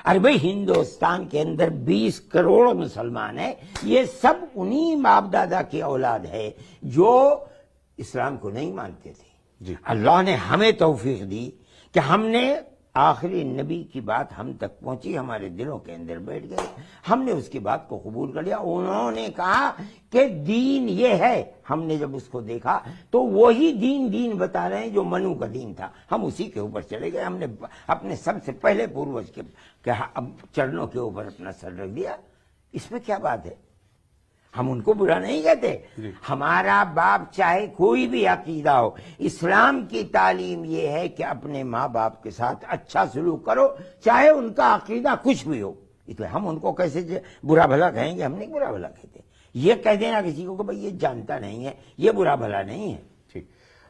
[SPEAKER 1] ارے بھئی, ہندوستان کے اندر 20 کروڑ مسلمان ہیں, یہ سب انہی باپ دادا کی اولاد ہے جو اسلام کو نہیں مانتے تھے. اللہ نے ہمیں توفیق دی کہ ہم نے آخری نبی کی بات ہم تک پہنچی, ہمارے دلوں کے اندر بیٹھ گئے, ہم نے اس کی بات کو قبول کر لیا. انہوں نے کہا کہ دین یہ ہے, ہم نے جب اس کو دیکھا تو وہی دین بتا رہے ہیں جو منو کا دین تھا, ہم اسی کے اوپر چلے گئے. ہم نے اپنے سب سے پہلے پوروج کے چرنوں کے اوپر اپنا سر رکھ دیا. اس میں کیا بات ہے؟ ہم ان کو برا نہیں کہتے. ہمارا باپ چاہے کوئی بھی عقیدہ ہو, اسلام کی تعلیم یہ ہے کہ اپنے ماں باپ کے ساتھ اچھا سلوک کرو, چاہے ان کا عقیدہ کچھ بھی ہو. اس لیے ہم ان کو کیسے برا بھلا کہیں گے؟ ہم نہیں برا بھلا کہتے. یہ کہہ دینا کسی کو کہ بھئی یہ جانتا نہیں ہے, یہ برا بھلا نہیں ہے.
[SPEAKER 2] ٹھیک.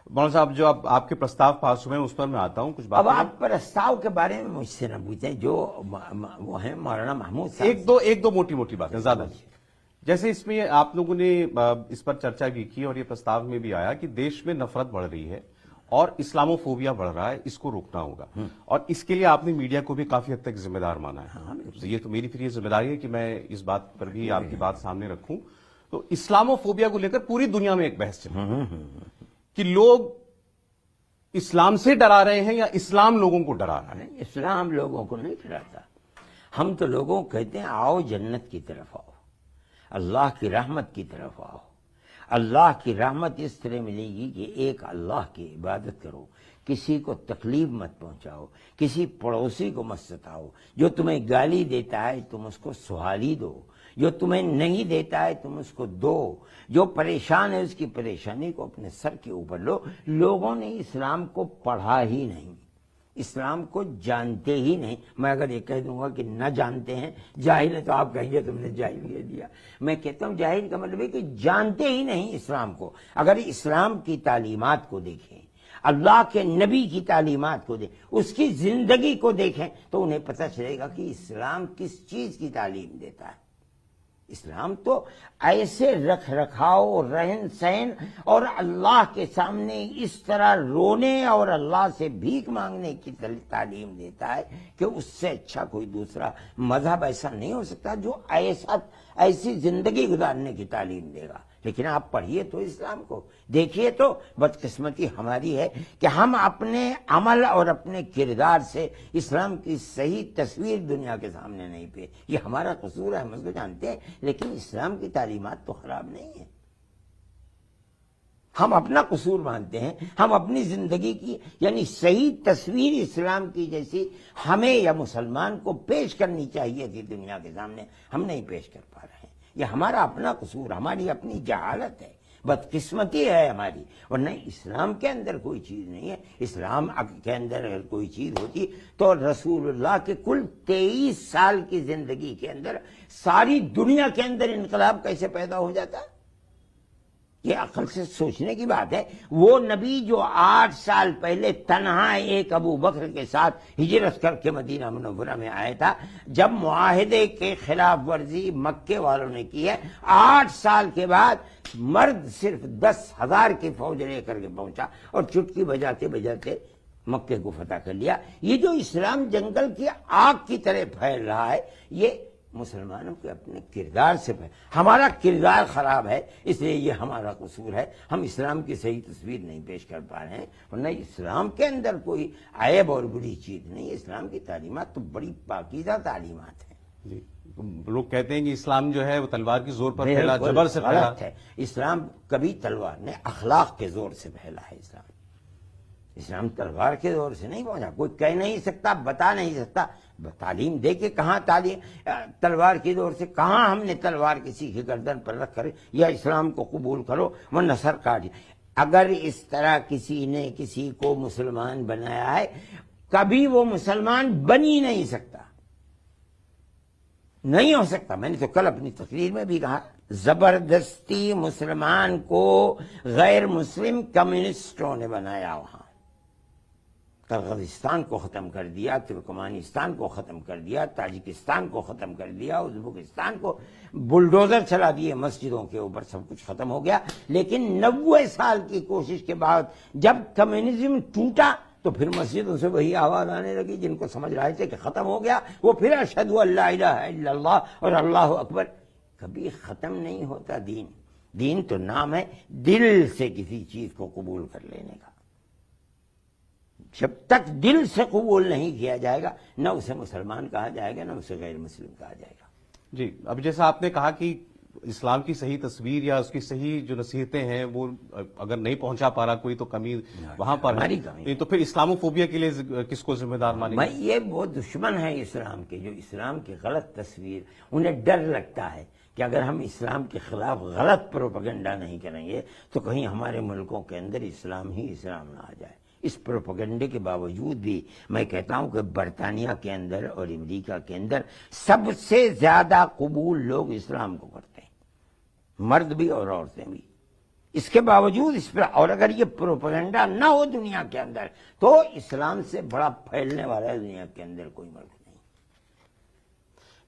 [SPEAKER 2] مولانا صاحب, جو آپ کے پرستاو پاس ہوئے ہیں اس پر میں آتا ہوں. کچھ بات
[SPEAKER 1] اب آپ پرستاو کے بارے میں مجھ سے نہ پوچھیں, جو وہ ہیں مولانا محمود صاحب.
[SPEAKER 2] ایک دو موٹی باتیں, زیادہ نہیں. جیسے اس میں آپ لوگوں نے اس پر چرچا بھی کی اور یہ پرستاو میں بھی آیا کہ دیش میں نفرت بڑھ رہی ہے اور اسلامو فوبیا بڑھ رہا ہے, اس کو روکنا ہوگا. اور اس کے لیے آپ نے میڈیا کو بھی کافی حد تک ذمہ دار مانا ہے. یہ تو میری پھر یہ ذمہ داری ہے کہ میں اس بات پر بھی آپ کی بات سامنے رکھوں. تو اسلامو فوبیا کو لے کر پوری دنیا میں ایک بحث چل رہی ہے کہ لوگ اسلام سے ڈرا رہے ہیں یا اسلام لوگوں کو ڈرا رہا ہے.
[SPEAKER 1] اسلام لوگوں کو نہیں ڈراتا. ہم تو لوگوں کو کہتے ہیں آؤ جنت کی طرف آؤ, اللہ کی رحمت کی طرف آؤ. اللہ کی رحمت اس طرح ملے گی کہ ایک اللہ کی عبادت کرو, کسی کو تکلیف مت پہنچاؤ, کسی پڑوسی کو مت ستاؤ. جو تمہیں گالی دیتا ہے تم اس کو سہالی دو, جو تمہیں نہیں دیتا ہے تم اس کو دو, جو پریشان ہے اس کی پریشانی کو اپنے سر کے اوپر لو. لوگوں نے اسلام کو پڑھا ہی نہیں. اسلام کو جانتے ہی نہیں. میں اگر یہ کہہ دوں گا کہ نہ جانتے ہیں، جاہل ہے، تو آپ کہیں گے تم نے جاہل کہہ دیا. میں کہتا ہوں جاہل کا مطلب ہے کہ جانتے ہی نہیں اسلام کو. اگر اسلام کی تعلیمات کو دیکھیں، اللہ کے نبی کی تعلیمات کو دیکھیں، اس کی زندگی کو دیکھیں، تو انہیں پتہ چلے گا کہ اسلام کس چیز کی تعلیم دیتا ہے. اسلام تو ایسے رکھ رکھاؤ، رہن سہن اور اللہ کے سامنے اس طرح رونے اور اللہ سے بھیک مانگنے کی تعلیم دیتا ہے کہ اس سے اچھا کوئی دوسرا مذہب ایسا نہیں ہو سکتا جو ایسی زندگی گزارنے کی تعلیم دے گا. لیکن آپ پڑھیے تو اسلام کو، دیکھیے تو بدقسمتی ہماری ہے کہ ہم اپنے عمل اور اپنے کردار سے اسلام کی صحیح تصویر دنیا کے سامنے نہیں پہ. یہ ہمارا قصور ہے، ہم اس کو جانتے ہیں، لیکن اسلام کی تعلیمات تو خراب نہیں ہیں. ہم اپنا قصور مانتے ہیں، ہم اپنی زندگی کی یعنی صحیح تصویر اسلام کی جیسی ہمیں یا مسلمان کو پیش کرنی چاہیے تھی دنیا کے سامنے، ہم نہیں پیش کر پا رہے ہیں. یہ ہمارا اپنا قصور، ہماری اپنی جہالت ہے، بدقسمتی ہے ہماری. ورنہ اسلام کے اندر کوئی چیز نہیں ہے. اسلام کے اندر اگر کوئی چیز ہوتی تو رسول اللہ کے کل 23 سال کی زندگی کے اندر ساری دنیا کے اندر انقلاب کیسے پیدا ہو جاتا؟ یہ عقل سے سوچنے کی بات ہے. وہ نبی جو 8 سال پہلے تنہا ایک ابو بکر کے ساتھ ہجرت کر کے مدینہ منورہ میں آیا تھا، جب معاہدے کے خلاف ورزی مکے والوں نے کی ہے، 8 سال کے بعد مرد صرف 10,000 کی فوج لے کر کے پہنچا اور چٹکی بجاتے بجاتے مکے کو فتح کر لیا. یہ جو اسلام جنگل کی آگ کی طرح پھیل رہا ہے، یہ مسلمانوں کے اپنے کردار سے ہمارا کردار خراب ہے، اس لیے یہ ہمارا قصور ہے. ہم اسلام کی صحیح تصویر نہیں پیش کر پا رہے ہیں. ورنہ اسلام کے اندر کوئی عیب اور بری چیز نہیں. اسلام کی تعلیمات تو بڑی پاکیزہ تعلیمات ہیں.
[SPEAKER 2] جی، لوگ کہتے ہیں کہ اسلام جو ہے وہ تلوار کی زور پر پھیلا، جبر سے پھیلا.
[SPEAKER 1] غلط ہے. اسلام کبھی تلوار نہیں، اخلاق کے زور سے پھیلا ہے. اسلام تلوار کے زور سے نہیں پہنچا. کوئی کہہ نہیں سکتا، بتا نہیں سکتا. تعلیم دے کے کہاں تلوار کی زور سے، کہاں ہم نے تلوار کسی کی گردن پر رکھ کر یا اسلام کو قبول کرو ورنہ سر کاٹ. اگر اس طرح کسی نے کسی کو مسلمان بنایا ہے، کبھی وہ مسلمان بن ہی نہیں سکتا، نہیں ہو سکتا. میں نے تو کل اپنی تقریر میں بھی کہا، زبردستی مسلمان کو غیر مسلم کمیونسٹوں نے بنایا. وہاں قرغیزستان کو ختم کر دیا، ترکمانستان کو ختم کر دیا، تاجکستان کو ختم کر دیا، ازبکستان کو بلڈوزر چلا دیے، مسجدوں کے اوپر سب کچھ ختم ہو گیا. لیکن 90 سال کی کوشش کے بعد جب کمیونزم ٹوٹا تو پھر مسجدوں سے وہی آواز آنے لگی جن کو سمجھ رہے تھے کہ ختم ہو گیا، وہ پھر اشہد ان لا الہ الا اللہ اور اللہ اکبر. کبھی ختم نہیں ہوتا دین. دین تو نام ہے دل سے کسی چیز کو قبول کر لینے کا. جب تک دل سے قبول نہیں کیا جائے گا، نہ اسے مسلمان کہا جائے گا، نہ اسے غیر مسلم کہا جائے گا.
[SPEAKER 2] جی، اب جیسا آپ نے کہا کہ اسلام کی صحیح تصویر یا اس کی صحیح جو نصیحتیں ہیں وہ اگر نہیں پہنچا پا رہا کوئی تو کمی وہاں پر ہے، تو پھر اسلاموفوبیا کے لیے کس کو ذمہ دار مانیں گے؟
[SPEAKER 1] یہ وہ دشمن ہے اسلام کے، جو اسلام کی غلط تصویر، انہیں ڈر لگتا ہے کہ اگر ہم اسلام کے خلاف غلط پروپیگنڈا نہیں کریں گے تو کہیں ہمارے ملکوں کے اندر اسلام ہی اسلام نہ آ جائے. اس پروپیگنڈے کے باوجود بھی میں کہتا ہوں کہ برطانیہ کے اندر اور امریکہ کے اندر سب سے زیادہ قبول لوگ اسلام کو کرتے ہیں، مرد بھی اور عورتیں بھی. اس کے باوجود اس پر، اور اگر یہ پروپیگنڈا نہ ہو دنیا کے اندر تو اسلام سے بڑا پھیلنے والا ہے دنیا کے اندر کوئی ملک نہیں.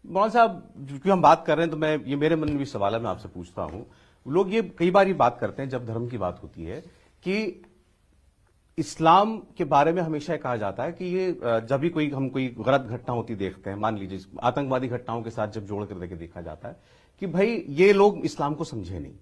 [SPEAKER 2] مولانا صاحب، کیونکہ ہم بات کر رہے ہیں تو میں یہ میرے من میں بھی سوال ہے، میں آپ سے پوچھتا ہوں. لوگ یہ کئی بار یہ بات کرتے ہیں جب دھرم کی بات ہوتی ہے کہ اسلام کے بارے میں ہمیشہ کہا جاتا ہے کہ یہ جب بھی ہم کوئی غلط گھٹنا ہوتی دیکھتے ہیں، مان لیجیے آتنکوادی گھٹناؤں کے ساتھ جب جوڑ کر دیکھا جاتا ہے کہ بھائی یہ لوگ اسلام کو سمجھے نہیں،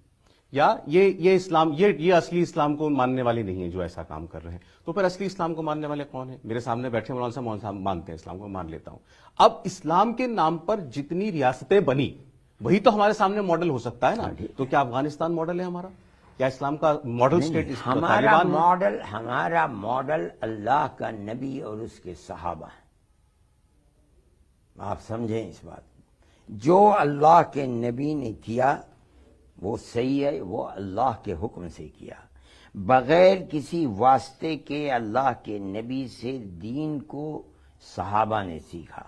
[SPEAKER 2] یا یہ اسلام یہ اصلی اسلام کو ماننے والے نہیں ہیں جو ایسا کام کر رہے ہیں. تو پھر اصلی اسلام کو ماننے والے کون ہیں؟ میرے سامنے بیٹھے مولانا صاحب مانتے ہیں اسلام کو، مان لیتا ہوں. اب اسلام کے نام پر جتنی ریاستیں بنی وہی تو ہمارے سامنے ماڈل ہو سکتا ہے نا. تو کیا افغانستان ماڈل ہے ہمارا؟ کیا اسلام کا ماڈل سٹیٹ
[SPEAKER 1] ہمارا ماڈل اللہ کا نبی اور اس کے صحابہ ہیں. آپ سمجھیں اس بات کو. جو اللہ کے نبی نے کیا وہ صحیح ہے، وہ اللہ کے حکم سے کیا. بغیر کسی واسطے کے اللہ کے نبی سے دین کو صحابہ نے سیکھا،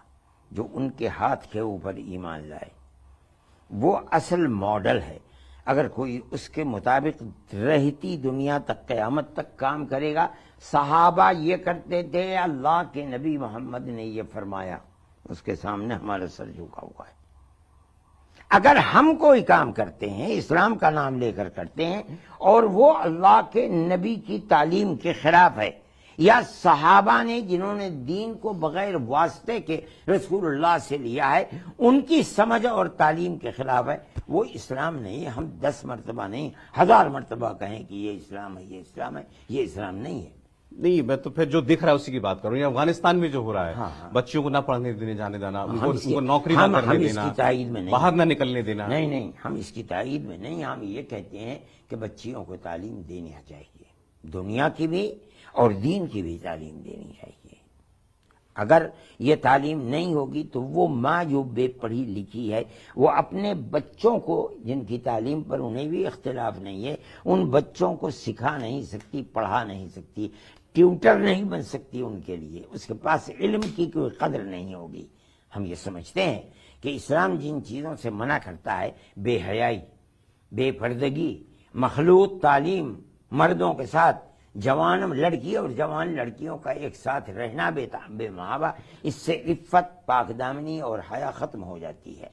[SPEAKER 1] جو ان کے ہاتھ کے اوپر ایمان لائے، وہ اصل ماڈل ہے۔ اگر کوئی اس کے مطابق رہتی دنیا تک قیامت تک کام کرے گا، صحابہ یہ کرتے تھے، اللہ کے نبی محمد نے یہ فرمایا، اس کے سامنے ہمارا سر جھکا ہوا ہے۔ اگر ہم کوئی کام کرتے ہیں اسلام کا نام لے کر کرتے ہیں اور وہ اللہ کے نبی کی تعلیم کے خلاف ہے، یا صحابہ نے جنہوں نے دین کو بغیر واسطے کے رسول اللہ سے لیا ہے ان کی سمجھ اور تعلیم کے خلاف ہے، وہ اسلام نہیں ہے۔ ہم 10 مرتبہ نہیں 1000 مرتبہ کہیں کہ یہ اسلام ہے، یہ اسلام ہے، یہ اسلام نہیں ہے۔
[SPEAKER 2] نہیں، میں تو پھر جو دکھ رہا ہے اسی کی بات کروں۔ یہ افغانستان میں جو ہو رہا ہے،
[SPEAKER 1] ہاں۔
[SPEAKER 2] بچیوں کو نہ پڑھنے دینے جانے دینا، ان
[SPEAKER 1] ہم اس
[SPEAKER 2] کو
[SPEAKER 1] کی-
[SPEAKER 2] نوکری نہ
[SPEAKER 1] ہم
[SPEAKER 2] کرنے
[SPEAKER 1] اس
[SPEAKER 2] دینا،
[SPEAKER 1] کی تائید میں نہیں،
[SPEAKER 2] باہر نہ نکلنے دینا۔
[SPEAKER 1] نہیں، ہم اس کی تائید میں نہیں، ہم یہ کہتے ہیں کہ بچیوں کو تعلیم دینی چاہیے، دنیا کی بھی اور دین کی بھی تعلیم دینی چاہیے۔ اگر یہ تعلیم نہیں ہوگی تو وہ ماں جو بے پڑھی لکھی ہے، وہ اپنے بچوں کو، جن کی تعلیم پر انہیں بھی اختلاف نہیں ہے، ان بچوں کو سکھا نہیں سکتی، پڑھا نہیں سکتی، ٹیوٹر نہیں بن سکتی ان کے لیے، اس کے پاس علم کی کوئی قدر نہیں ہوگی۔ ہم یہ سمجھتے ہیں کہ اسلام جن چیزوں سے منع کرتا ہے، بے حیائی، بے پردگی، مخلوط تعلیم، مردوں کے ساتھ جوان لڑکی اور جوان لڑکیوں کا ایک ساتھ رہنا بے محابہ، اس سے عفت، پاک دامنی اور حیا ختم ہو جاتی ہے۔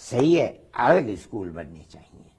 [SPEAKER 1] صحیح ہے، الگ اسکول بننے چاہیے،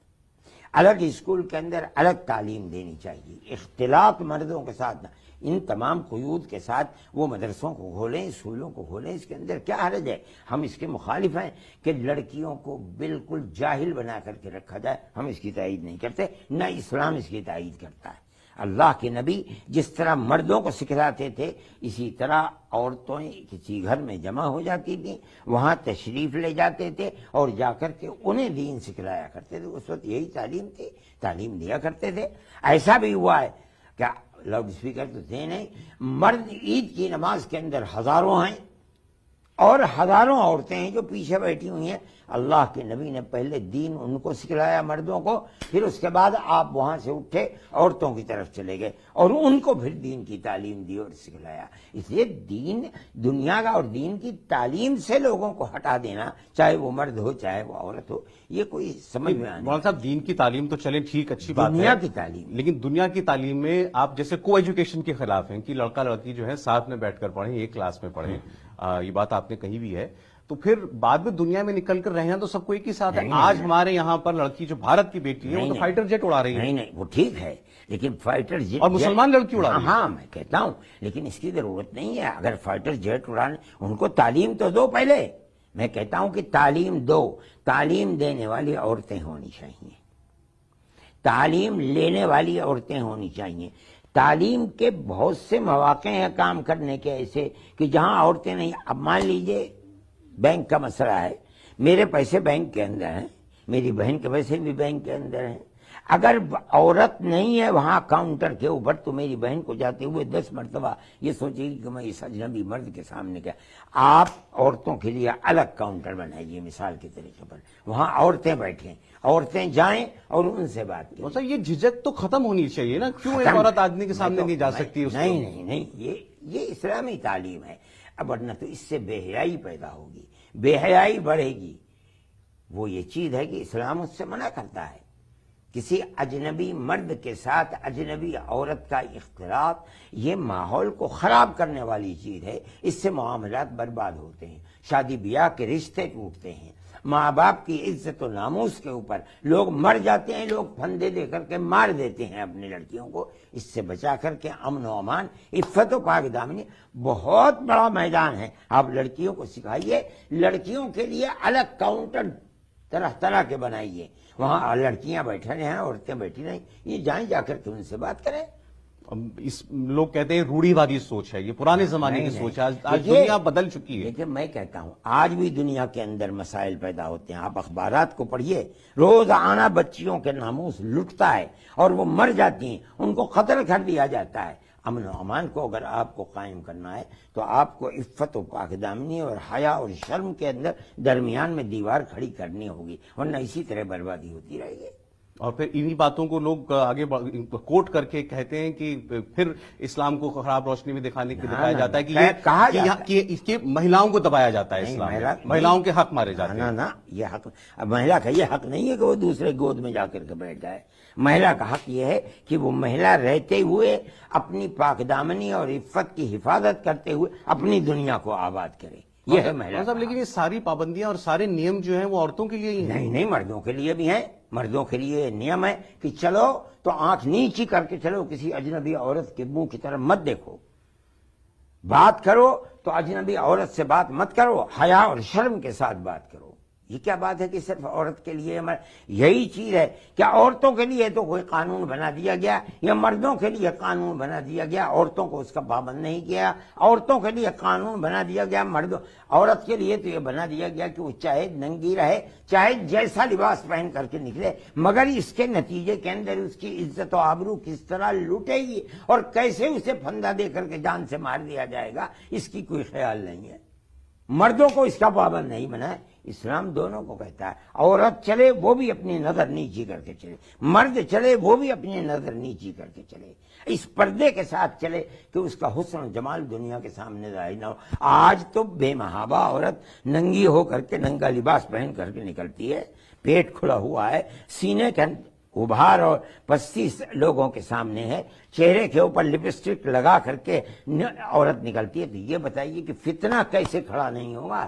[SPEAKER 1] الگ اسکول کے اندر الگ تعلیم دینی چاہیے، اختلاط مردوں کے ساتھ، ان تمام قیود کے ساتھ وہ مدرسوں کو کھولیں، اسکولوں کو کھولیں، اس کے اندر کیا حرج ہے؟ ہم اس کے مخالف ہیں کہ لڑکیوں کو بالکل جاہل بنا کر کے رکھا جائے، ہم اس کی تائید نہیں کرتے، نہ اسلام اس کی تائید کرتا ہے۔ اللہ کے نبی جس طرح مردوں کو سکھلاتے تھے، اسی طرح عورتیں کسی گھر میں جمع ہو جاتی تھیں، وہاں تشریف لے جاتے تھے اور جا کر کے انہیں دین سکھلایا کرتے تھے۔ اس وقت یہی تعلیم تھی، تعلیم دیا کرتے تھے۔ ایسا بھی ہوا ہے کہ لاؤڈ اسپیکر تو تھے نہیں، مرد عید کی نماز کے اندر ہزاروں ہیں اور ہزاروں عورتیں ہیں جو پیچھے بیٹھی ہوئی ہیں۔ اللہ کے نبی نے پہلے دین ان کو سکھلایا، مردوں کو، پھر اس کے بعد آپ وہاں سے اٹھے عورتوں کی طرف چلے گئے اور ان کو پھر دین کی تعلیم دی اور سکھلایا۔ اس لیے دین، دنیا کا اور دین کی تعلیم سے لوگوں کو ہٹا دینا، چاہے وہ مرد ہو چاہے وہ عورت ہو، یہ کوئی سمجھ میں آنے
[SPEAKER 2] مولانا صاحب، دین کی تعلیم تو چلیں ٹھیک، اچھی بات ہے،
[SPEAKER 1] دنیا کی تعلیم،
[SPEAKER 2] لیکن دنیا کی تعلیم میں آپ جیسے کو ایجوکیشن کے خلاف ہیں کہ لڑکا لڑکی جو ہے ساتھ میں بیٹھ کر پڑھیں، ایک کلاس میں پڑھیں، یہ بات آپ نے کہی بھی ہے، تو پھر بعد میں دنیا میں نکل کر رہنا تو سب کو ایک ہی ساتھ ہے۔ آج ہمارے یہاں پر لڑکی جو بھارت کی بیٹی ہے وہ تو فائٹر جیٹ اڑا رہی ہے،
[SPEAKER 1] نہیں وہ ٹھیک ہے، لیکن فائٹر جیٹ
[SPEAKER 2] اور مسلمان لڑکی اڑا رہی ہے۔
[SPEAKER 1] ہاں میں کہتا ہوں، لیکن اس کی ضرورت نہیں ہے۔ اگر فائٹر جیٹ اڑانے، ان کو تعلیم تو دو پہلے، میں کہتا ہوں کہ تعلیم دو، تعلیم دینے والی عورتیں ہونی چاہیے، تعلیم لینے والی عورتیں ہونی چاہیے۔ تعلیم کے بہت سے مواقع ہیں کام کرنے کے ایسے کہ جہاں عورتیں نہیں۔ اب مان لیجئے بینک کا مسئلہ ہے، میرے پیسے بینک کے اندر ہیں، میری بہن کے پیسے بھی بینک کے اندر ہیں، اگر عورت نہیں ہے وہاں کاؤنٹر کے اوپر تو میری بہن کو جاتے ہوئے 10 مرتبہ یہ سوچے گی کہ میں اس اجنبی مرد کے سامنے کیا۔ آپ عورتوں کے لیے الگ کاؤنٹر بنائیے مثال کے طریقے پر، وہاں عورتیں بیٹھیں، عورتیں جائیں اور ان سے بات کریں۔
[SPEAKER 2] مولانا صاحب، یہ جھجک تو ختم ہونی چاہیے نا، کیوں ایک عورت آدمی کے سامنے نہیں جا سکتی؟ اس کو
[SPEAKER 1] نہیں، یہ اسلامی تعلیم ہے، اب ورنہ تو اس سے بے حیائی پیدا ہوگی، بے حیائی بڑھے گی۔ وہ یہ چیز ہے کہ اسلام اس سے منع کرتا ہے، کسی اجنبی مرد کے ساتھ اجنبی عورت کا اختلاط، یہ ماحول کو خراب کرنے والی چیز ہے، اس سے معاملات برباد ہوتے ہیں، شادی بیاہ کے رشتے ٹوٹتے ہیں، ماں باپ کی عزت و ناموس کے اوپر لوگ مر جاتے ہیں، لوگ پھندے دے کر کے مار دیتے ہیں اپنی لڑکیوں کو۔ اس سے بچا کر کے امن و امان، عفت و پاک دامنی، بہت بڑا میدان ہے۔ آپ لڑکیوں کو سکھائیے، لڑکیوں کے لیے الگ کاؤنٹر طرح طرح کے بنائیے، وہاں لڑکیاں بیٹھے رہیں، عورتیں بیٹھی رہیں، یہ جائیں جا کر کے ان سے بات کریں۔
[SPEAKER 2] لوگ کہتے ہیں روڑی وادی سوچ ہے، یہ پرانے زمانے کی سوچ ہے، آج دنیا بدل چکی ہے۔
[SPEAKER 1] لیکن میں کہتا ہوں آج بھی دنیا کے اندر مسائل پیدا ہوتے ہیں، آپ اخبارات کو پڑھیے، روزانہ بچیوں کے ناموس لٹتا ہے اور وہ مر جاتی ہیں، ان کو قتل کر دیا جاتا ہے۔ امن و امان کو اگر آپ کو قائم کرنا ہے تو آپ کو عفت و پاک دامنی اور حیا اور شرم کے اندر درمیان میں دیوار کھڑی کرنی ہوگی، ورنہ اسی طرح بربادی ہوتی رہے گی۔
[SPEAKER 2] اور پھر انہی باتوں کو لوگ آگے کوٹ کر کے کہتے ہیں کہ پھر اسلام کو خراب روشنی میں دکھایا جاتا ہے کہ مہیلاؤں کو دبایا جاتا ہے اسلام میں، مہیلاؤں کے حق مارے جاتے ہیں۔
[SPEAKER 1] نا یہ حق، اب مہیلا کا یہ حق نہیں ہے کہ وہ دوسرے گود میں جا کر کے بیٹھ جائے۔ مہیلا کا حق یہ ہے کہ وہ مہیلا رہتے ہوئے اپنی پاک دامنی اور عفت کی حفاظت کرتے ہوئے اپنی دنیا کو آباد کرے، یہ ہے مہیلا کا حق۔
[SPEAKER 2] لیکن یہ ساری پابندیاں اور سارے نیم جو ہیں وہ عورتوں کے لیے ہی ہیں؟
[SPEAKER 1] نہیں، مردوں کے لیے بھی ہیں۔ مردوں کے لیے نیم ہے کہ چلو تو آنکھ نیچی کر کے چلو، کسی اجنبی عورت کے منہ کی طرف مت دیکھو، بات کرو تو اجنبی عورت سے بات مت کرو، حیا اور شرم کے ساتھ بات کرو۔ یہ کیا بات ہے کہ صرف عورت کے لیے؟ یہی چیز ہے، کیا عورتوں کے لیے تو کوئی قانون بنا دیا گیا یا مردوں کے لیے قانون بنا دیا گیا، عورتوں کو اس کا پابند نہیں کیا؟ عورتوں کے لیے قانون بنا دیا گیا، عورت کے لیے تو یہ بنا دیا گیا کہ وہ چاہے ننگی رہے، چاہے جیسا لباس پہن کر کے نکلے، مگر اس کے نتیجے کے اندر اس کی عزت و آبرو کس طرح لوٹے گی اور کیسے اسے پھندا دے کر کے جان سے مار دیا جائے گا، اس کی کوئی خیال نہیں ہے۔ مردوں کو اس کا پابند نہیں بنائے، اسلام دونوں کو کہتا ہے، عورت چلے وہ بھی اپنی نظر نیچی کر کے چلے، مرد چلے وہ بھی اپنی نظر نیچی کر کے چلے، اس پردے کے ساتھ چلے کہ اس کا حسن و جمال دنیا کے سامنے ظاہر نہ ہو۔ آج تو بے محابہ عورت ننگی ہو کر کے، ننگا لباس پہن کر کے نکلتی ہے، پیٹ کھلا ہوا ہے، سینے کے ابھار اور پستی لوگوں کے سامنے ہے، چہرے کے اوپر لپسٹک لگا کر کے عورت نکلتی ہے۔ تو یہ بتائیے کہ فتنہ کیسے کھڑا نہیں ہوگا؟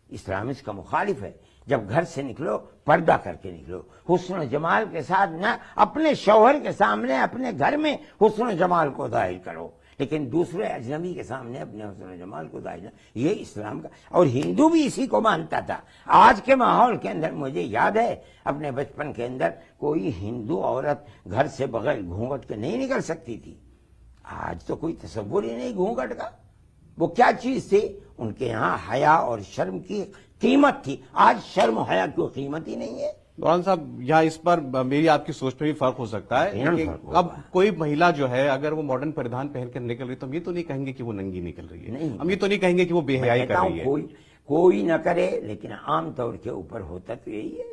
[SPEAKER 1] اسلام اس کا مخالف ہے۔ جب گھر سے نکلو پردہ کر کے نکلو، حسن و جمال کے ساتھ، نہ اپنے شوہر کے سامنے اپنے گھر میں حسن و جمال کو ظاہر کرو، لیکن دوسرے اجنبی کے سامنے اپنے حسن و جمال کو ظاہر نہ۔ یہ اسلام کا، اور ہندو بھی اسی کو مانتا تھا۔ آج کے ماحول کے اندر مجھے یاد ہے اپنے بچپن کے اندر کوئی ہندو عورت گھر سے بغیر گھونگھٹ کے نہیں نکل سکتی تھی۔ آج تو کوئی تصور ہی نہیں گھونگھٹ کا۔ وہ کیا چیز تھی؟ ان کے یہاں حیا اور شرم کی قیمت تھی۔ آج شرم و حیا کی قیمت ہی نہیں ہے۔
[SPEAKER 2] مولانا صاحب، یہاں اس پر میری آپ کی سوچ میں بھی فرق ہو سکتا ہے کہ اب کوئی مہیلا جو ہے اگر وہ ماڈرن پریدھان پہن کر نکل رہی تو ہم یہ تو نہیں کہیں گے کہ وہ ننگی نکل رہی ہے، ہم یہ تو نہیں کہیں گے کہ وہ بے حیائی کر رہی ہے۔
[SPEAKER 1] کوئی نہ کرے، لیکن عام طور کے اوپر ہوتا تو یہی ہے۔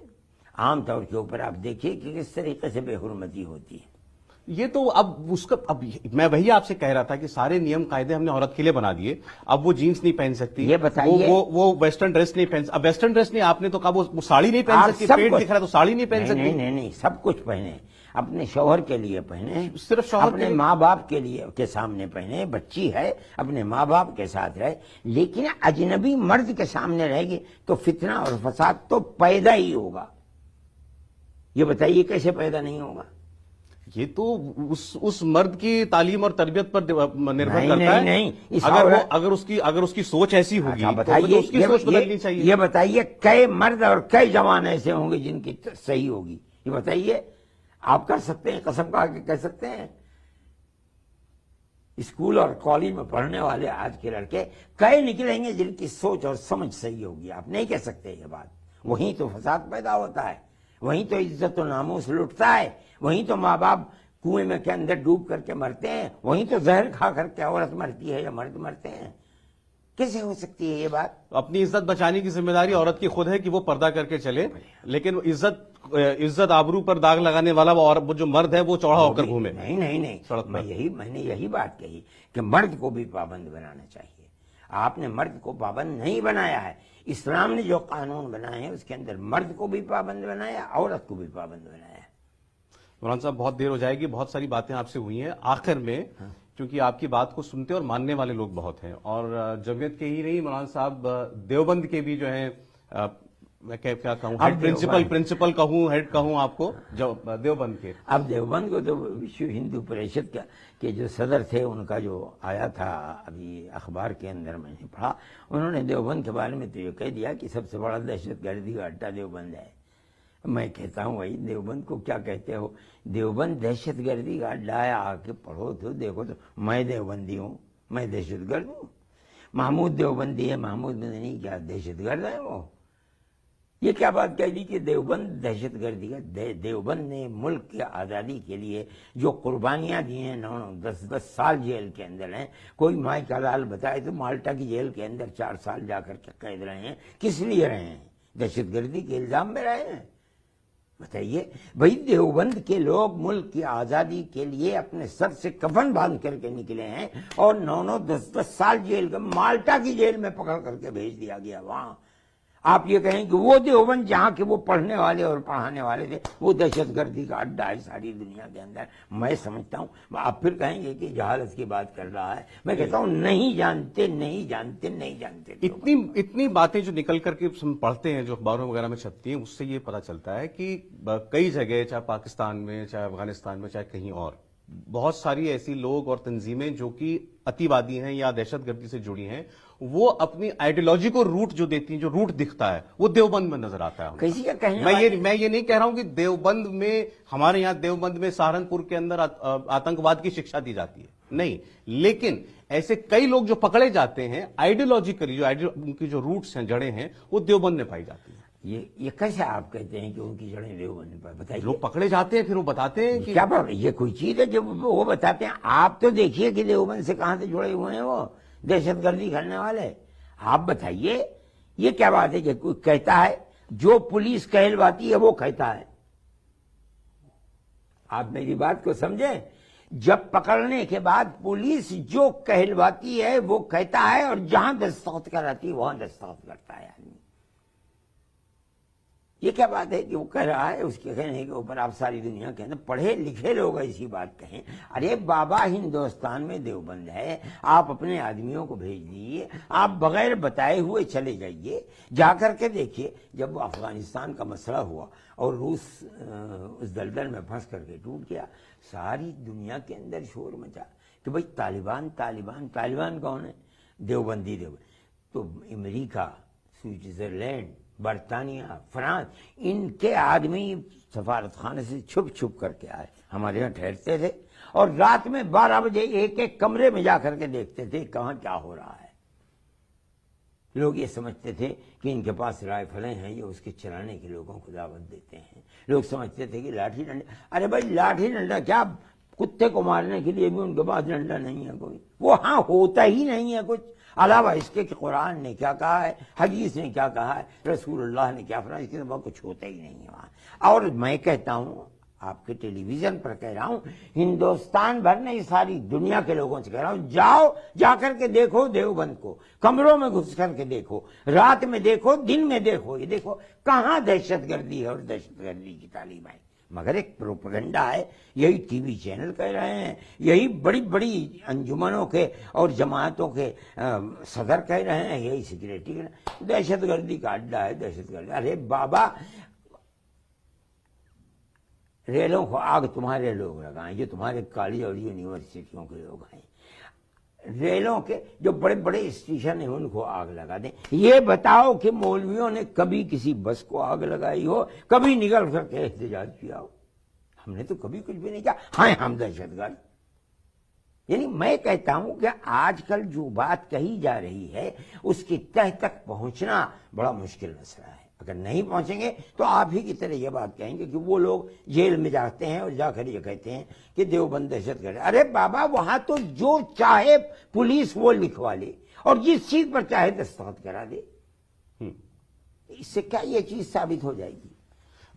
[SPEAKER 1] عام طور کے اوپر آپ دیکھیے کہ کس طریقے سے بے حرمتی ہوتی ہے۔
[SPEAKER 2] یہ تو اب اس کا، اب میں وہی آپ سے کہہ رہا تھا کہ سارے نیم قاعدے ہم نے عورت کے لیے بنا دیے۔ اب وہ جینس نہیں پہن سکتی،
[SPEAKER 1] یہ بتائیے،
[SPEAKER 2] وہ ویسٹرن ڈریس نہیں پہن، اب ویسٹرن ڈریس نہیں، آپ نے تو کہا وہ ساڑی نہیں پہن سکتی، پیٹ دکھ رہا ہے تو ساڑی نہیں پہن سکتی۔
[SPEAKER 1] نہیں، سب کچھ پہنے، اپنے شوہر کے لیے پہنے،
[SPEAKER 2] صرف شوہر
[SPEAKER 1] اپنے ماں باپ کے لیے کے سامنے پہنے، بچی ہے اپنے ماں باپ کے ساتھ رہے، لیکن اجنبی مرد کے سامنے رہے گی تو فتنہ اور فساد تو پیدا ہی ہوگا۔ یہ بتائیے کیسے پیدا نہیں ہوگا؟
[SPEAKER 2] یہ تو اس مرد کی تعلیم اور تربیت پر نربھر کرتا ہے۔
[SPEAKER 1] نہیں،
[SPEAKER 2] اگر اس کی سوچ ایسی ہوگی
[SPEAKER 1] بتائیے،
[SPEAKER 2] تو اس کی سوچ بدلنی چاہیے۔
[SPEAKER 1] یہ بتائیے کئی مرد اور کئی جوان ایسے ہوں گے جن کی صحیح ہوگی؟ یہ بتائیے، آپ کر سکتے ہیں؟ قسم کھا کے کہہ سکتے ہیں؟ اسکول اور کالج میں پڑھنے والے آج کے لڑکے کئی نکلیں گے جن کی سوچ اور سمجھ صحیح ہوگی؟ آپ نہیں کہہ سکتے یہ بات۔ وہیں تو فساد پیدا ہوتا ہے، وہیں تو عزت و ناموس لٹتا ہے، وہیں تو ماں باپ کنویں میں کے اندر ڈوب کر کے مرتے ہیں، وہیں تو زہر کھا کر کے عورت مرتی ہے یا مرد مرتے ہیں۔ کیسے ہو سکتی ہے یہ بات؟
[SPEAKER 2] اپنی عزت بچانے کی ذمہ داری عورت کی خود ہے کہ وہ پردہ کر کے چلے، لیکن عزت آبرو پر داغ لگانے والا وہ جو مرد ہے وہ چوڑا ہو کر گھومے۔
[SPEAKER 1] نہیں، میں نے یہی بات کہی کہ مرد کو بھی پابند بنانا چاہیے۔ آپ نے مرد کو پابند نہیں بنایا ہے۔ اسلام نے جو قانون بنائے ہیں اس کے اندر مرد کو بھی پابند بنایا، عورت کو بھی پابند بنایا۔
[SPEAKER 2] مولانا صاحب، بہت دیر ہو جائے گی، بہت ساری باتیں آپ سے ہوئی ہیں۔ آخر میں کیونکہ آپ کی بات کو سنتے اور ماننے والے لوگ بہت ہیں، اور جمعیت کے ہی نہیں، مولانا صاحب دیوبند کے بھی جو ہیں، میں کیا کہوں، پرنسپل کہوں، ہیڈ کہوں آپ کو، دیوبند کے۔
[SPEAKER 1] اب دیوبند کو تو وشو ہندو پریشد کے جو صدر تھے ان کا جو آیا تھا ابھی اخبار کے اندر میں نے پڑھا، انہوں نے دیوبند کے بارے میں تو یہ کہہ دیا کہ سب سے بڑا دہشت گردی کا اڈہ دیوبند ہے۔ میں کہتا ہوں بھائی دیوبند کو کیا کہتے ہو؟ دیوبند دہشت گردی کا اڈا ہے، آ کے پڑھو تو دیکھو تو میں دیوبندی ہوں، میں دہشت گرد ہوں؟ محمود دیوبندی ہے، محمود مدنی کیا دہشت گرد ہے وہ؟ یہ کیا بات کہہ دی کہ دیوبند دہشت گردی کا؟ دیوبند نے ملک کی آزادی کے لیے جو قربانیاں دی ہیں، 9-10 سال جیل کے اندر ہیں۔ کوئی مائی کا لال بتائے تو مالٹا کی جیل کے اندر 4 سال جا کر کے قید رہے ہیں، کس لیے رہے ہیں؟ دہشت گردی کے الزام میں رہے ہیں۔ بتائیے بھائی، دیوبند کے لوگ ملک کی آزادی کے لیے اپنے سر سے کفن باندھ کر کے نکلے ہیں اور 9 10 سال جیل کا، مالٹا کی جیل میں پکڑ کر کے بھیج دیا گیا وہاں۔ آپ یہ کہیں کہ وہ دیوبند جہاں کے وہ پڑھنے والے اور پڑھانے والے تھے وہ دہشت گردی کا اڈا ہے ساری دنیا کے اندر، میں سمجھتا ہوں۔ آپ پھر کہیں گے کہ جہالت کی بات کر رہا ہے، میں کہتا ہوں نہیں جانتے نہیں جانتے نہیں جانتے۔
[SPEAKER 2] اتنی باتیں جو نکل کر کے ہم پڑھتے ہیں، جو اخباروں وغیرہ میں چھپتی ہیں، اس سے یہ پتا چلتا ہے کہ کئی جگہ، چاہے پاکستان میں، چاہے افغانستان میں، چاہے کہیں اور، بہت ساری ایسی لوگ اور تنظیمیں جو کہ اطیوادی ہیں یا دہشت گردی سے جڑی ہیں، وہ اپنی آئیڈیالوجی کو روٹ جو دیتی ہیں، جو روٹ دکھتا ہے وہ دیوبند میں نظر آتا ہے۔
[SPEAKER 1] کسی کا کہنے
[SPEAKER 2] میں یہ نہیں کہہ رہا ہوں کہ دیوبند میں، ہمارے یہاں دیوبند میں سہارنپور کے اندر آتنکواد کی شکشا دی جاتی ہے، نہیں، لیکن ایسے کئی لوگ جو پکڑے جاتے ہیں آئیڈیالوجیکلی، ان کی جو روٹس ہیں، جڑیں ہیں، وہ دیوبند میں پائی جاتی ہیں۔
[SPEAKER 1] یہ کیسے آپ کہتے ہیں کہ ان کی جڑیں دیوبند میں؟ بتائیے،
[SPEAKER 2] لوگ پکڑے جاتے ہیں پھر وہ بتاتے ہیں کہ
[SPEAKER 1] کیا یہ کوئی چیز ہے جو وہ بتاتے ہیں؟ آپ تو دیکھیے کہ دیوبند سے کہاں سے جڑے ہوئے ہیں وہ دہشت گردی کرنے والے۔ آپ بتائیے یہ کیا بات ہے کہ کوئی کہتا ہے جو پولیس کہلواتی ہے وہ کہتا ہے؟ آپ میری بات کو سمجھیں، جب پکڑنے کے بعد پولیس جو کہلواتی ہے وہ کہتا ہے، اور جہاں دستخط کراتی ہے وہاں دستخط کرتا ہے آدمی۔ یہ کیا بات ہے کہ وہ کہہ رہا ہے، اس کے کہنے کے اوپر آپ ساری دنیا کے اندر پڑھے لکھے لوگ ایسی بات کہیں؟ ارے بابا، ہندوستان میں دیوبند ہے، آپ اپنے آدمیوں کو بھیج دیجیے، آپ بغیر بتائے ہوئے چلے جائیے، جا کر کے دیکھیے۔ جب وہ افغانستان کا مسئلہ ہوا اور روس اس دلدل میں پھنس کر کے ٹوٹ گیا، ساری دنیا کے اندر شور مچا کہ بھئی طالبان طالبان طالبان کون ہے؟ دیوبندی دیوبند۔ تو امریکہ، سوئٹزرلینڈ، برطانیہ، فرانس، ان کے آدمی سفارت خانے سے چھپ چھپ کر کے آئے، ہمارے یہاں ٹھہرتے تھے اور رات میں 12 بجے ایک ایک کمرے میں جا کر کے دیکھتے تھے کہاں کیا ہو رہا ہے۔ لوگ یہ سمجھتے تھے کہ ان کے پاس رائفلیں ہیں، یہ اس کے چلانے کے لوگوں کو دعوت دیتے ہیں۔ لوگ سمجھتے تھے کہ لاٹھی ڈنڈا، ارے بھائی لاٹھی ڈنڈا کیا، کتے کو مارنے کے لیے بھی ان کے پاس ڈنڈا نہیں ہے کوئی، وہ ہاں ہوتا ہی نہیں ہے کچھ، علاوہ اس کے کہ قرآن نے کیا کہا ہے، حدیث نے کیا کہا ہے، رسول اللہ نے کیا فرمایا، اس کے بعد کچھ ہوتا ہی نہیں ہے وہاں۔ اور میں کہتا ہوں، آپ کے ٹیلی ویژن پر کہہ رہا ہوں، ہندوستان بھر نہیں، ساری دنیا کے لوگوں سے کہہ رہا ہوں، جاؤ جا کر کے دیکھو دیوبند کو، کمروں میں گھس کر کے دیکھو، رات میں دیکھو، دن میں دیکھو، یہ دیکھو کہاں دہشت گردی ہے اور دہشت گردی کی تعلیم ہے۔ مگر ایک پروپیگنڈا ہے، یہی ٹی وی چینل کہہ رہے ہیں، یہی بڑی بڑی انجمنوں کے اور جماعتوں کے صدر کہہ رہے ہیں، یہی سیکریٹری کہہ رہے ہیں، دہشت گردی کا اڈا ہے دہشت گردی۔ ارے بابا، ریلوں کو آگ تمہارے لوگ لگائیں، جو تمہارے کالج اور یونیورسٹیوں کے لوگ ہیں، ریلوں کے جو بڑے بڑے اسٹیشن ہیں ان کو آگ لگا دیں۔ یہ بتاؤ کہ مولویوں نے کبھی کسی بس کو آگ لگائی ہو، کبھی نکل کر کے احتجاج کیا ہو؟ ہم نے تو کبھی کچھ بھی نہیں کیا، ہاں ہم دہشت گرد۔ یعنی میں کہتا ہوں کہ آج کل جو بات کہی جا رہی ہے اس کی تہ تک پہنچنا بڑا مشکل مسئلہ ہے۔ اگر نہیں پہنچیں گے تو آپ ہی کی طرح یہ بات کہیں گے کہ وہ لوگ جیل میں جاتے ہیں اور جا کر یہ کہتے ہیں کہ دیوبند دہشت گرد۔ ارے بابا، وہاں تو جو چاہے پولیس وہ لکھوا لے اور جس چیز پر چاہے دستخط کرا دے، اس سے کیا یہ چیز ثابت ہو جائے گی؟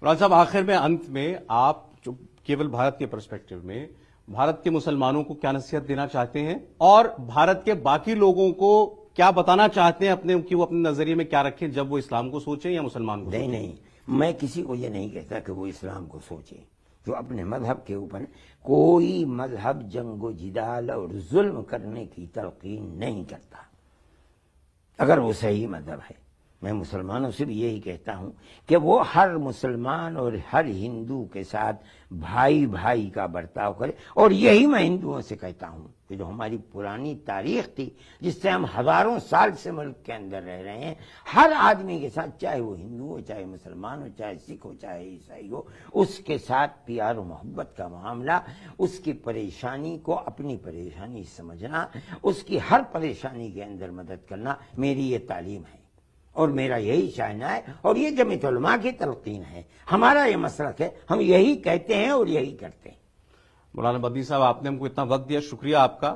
[SPEAKER 2] مولانا صاحب، آخر میں، انت میں، آپ جو کیول بھارت کے پرسپیکٹو میں بھارت کے مسلمانوں کو کیا نصیحت دینا چاہتے ہیں اور بھارت کے باقی لوگوں کو کیا بتانا چاہتے ہیں اپنے، کہ وہ اپنے نظریے میں کیا رکھیں جب وہ اسلام کو سوچیں یا مسلمان کو؟
[SPEAKER 1] نہیں، میں کسی کو یہ نہیں کہتا کہ وہ اسلام کو سوچے، جو اپنے مذہب کے اوپر، کوئی مذہب جنگ و جدال اور ظلم کرنے کی تلقین نہیں کرتا اگر وہ صحیح مذہب ہے۔ میں مسلمانوں سے بھی یہی کہتا ہوں کہ وہ ہر مسلمان اور ہر ہندو کے ساتھ بھائی بھائی کا برتاؤ کرے، اور یہی میں ہندوؤں سے کہتا ہوں کہ جو ہماری پرانی تاریخ تھی، جس سے ہم ہزاروں سال سے ملک کے اندر رہ رہے ہیں، ہر آدمی کے ساتھ، چاہے وہ ہندو ہو، چاہے مسلمان ہو، چاہے سکھ ہو، چاہے عیسائی ہو، اس کے ساتھ پیار و محبت کا معاملہ، اس کی پریشانی کو اپنی پریشانی سمجھنا، اس کی ہر پریشانی کے اندر مدد کرنا، میری یہ تعلیم ہے اور میرا یہی چاہنا ہے، اور یہ جمعیت علماء کی تلقین ہے، ہمارا یہ مسلک ہے، ہم یہی کہتے ہیں اور یہی کرتے ہیں۔
[SPEAKER 2] مولانا بدی صاحب، آپ نے ہم کو اتنا وقت دیا، شکریہ آپ کا۔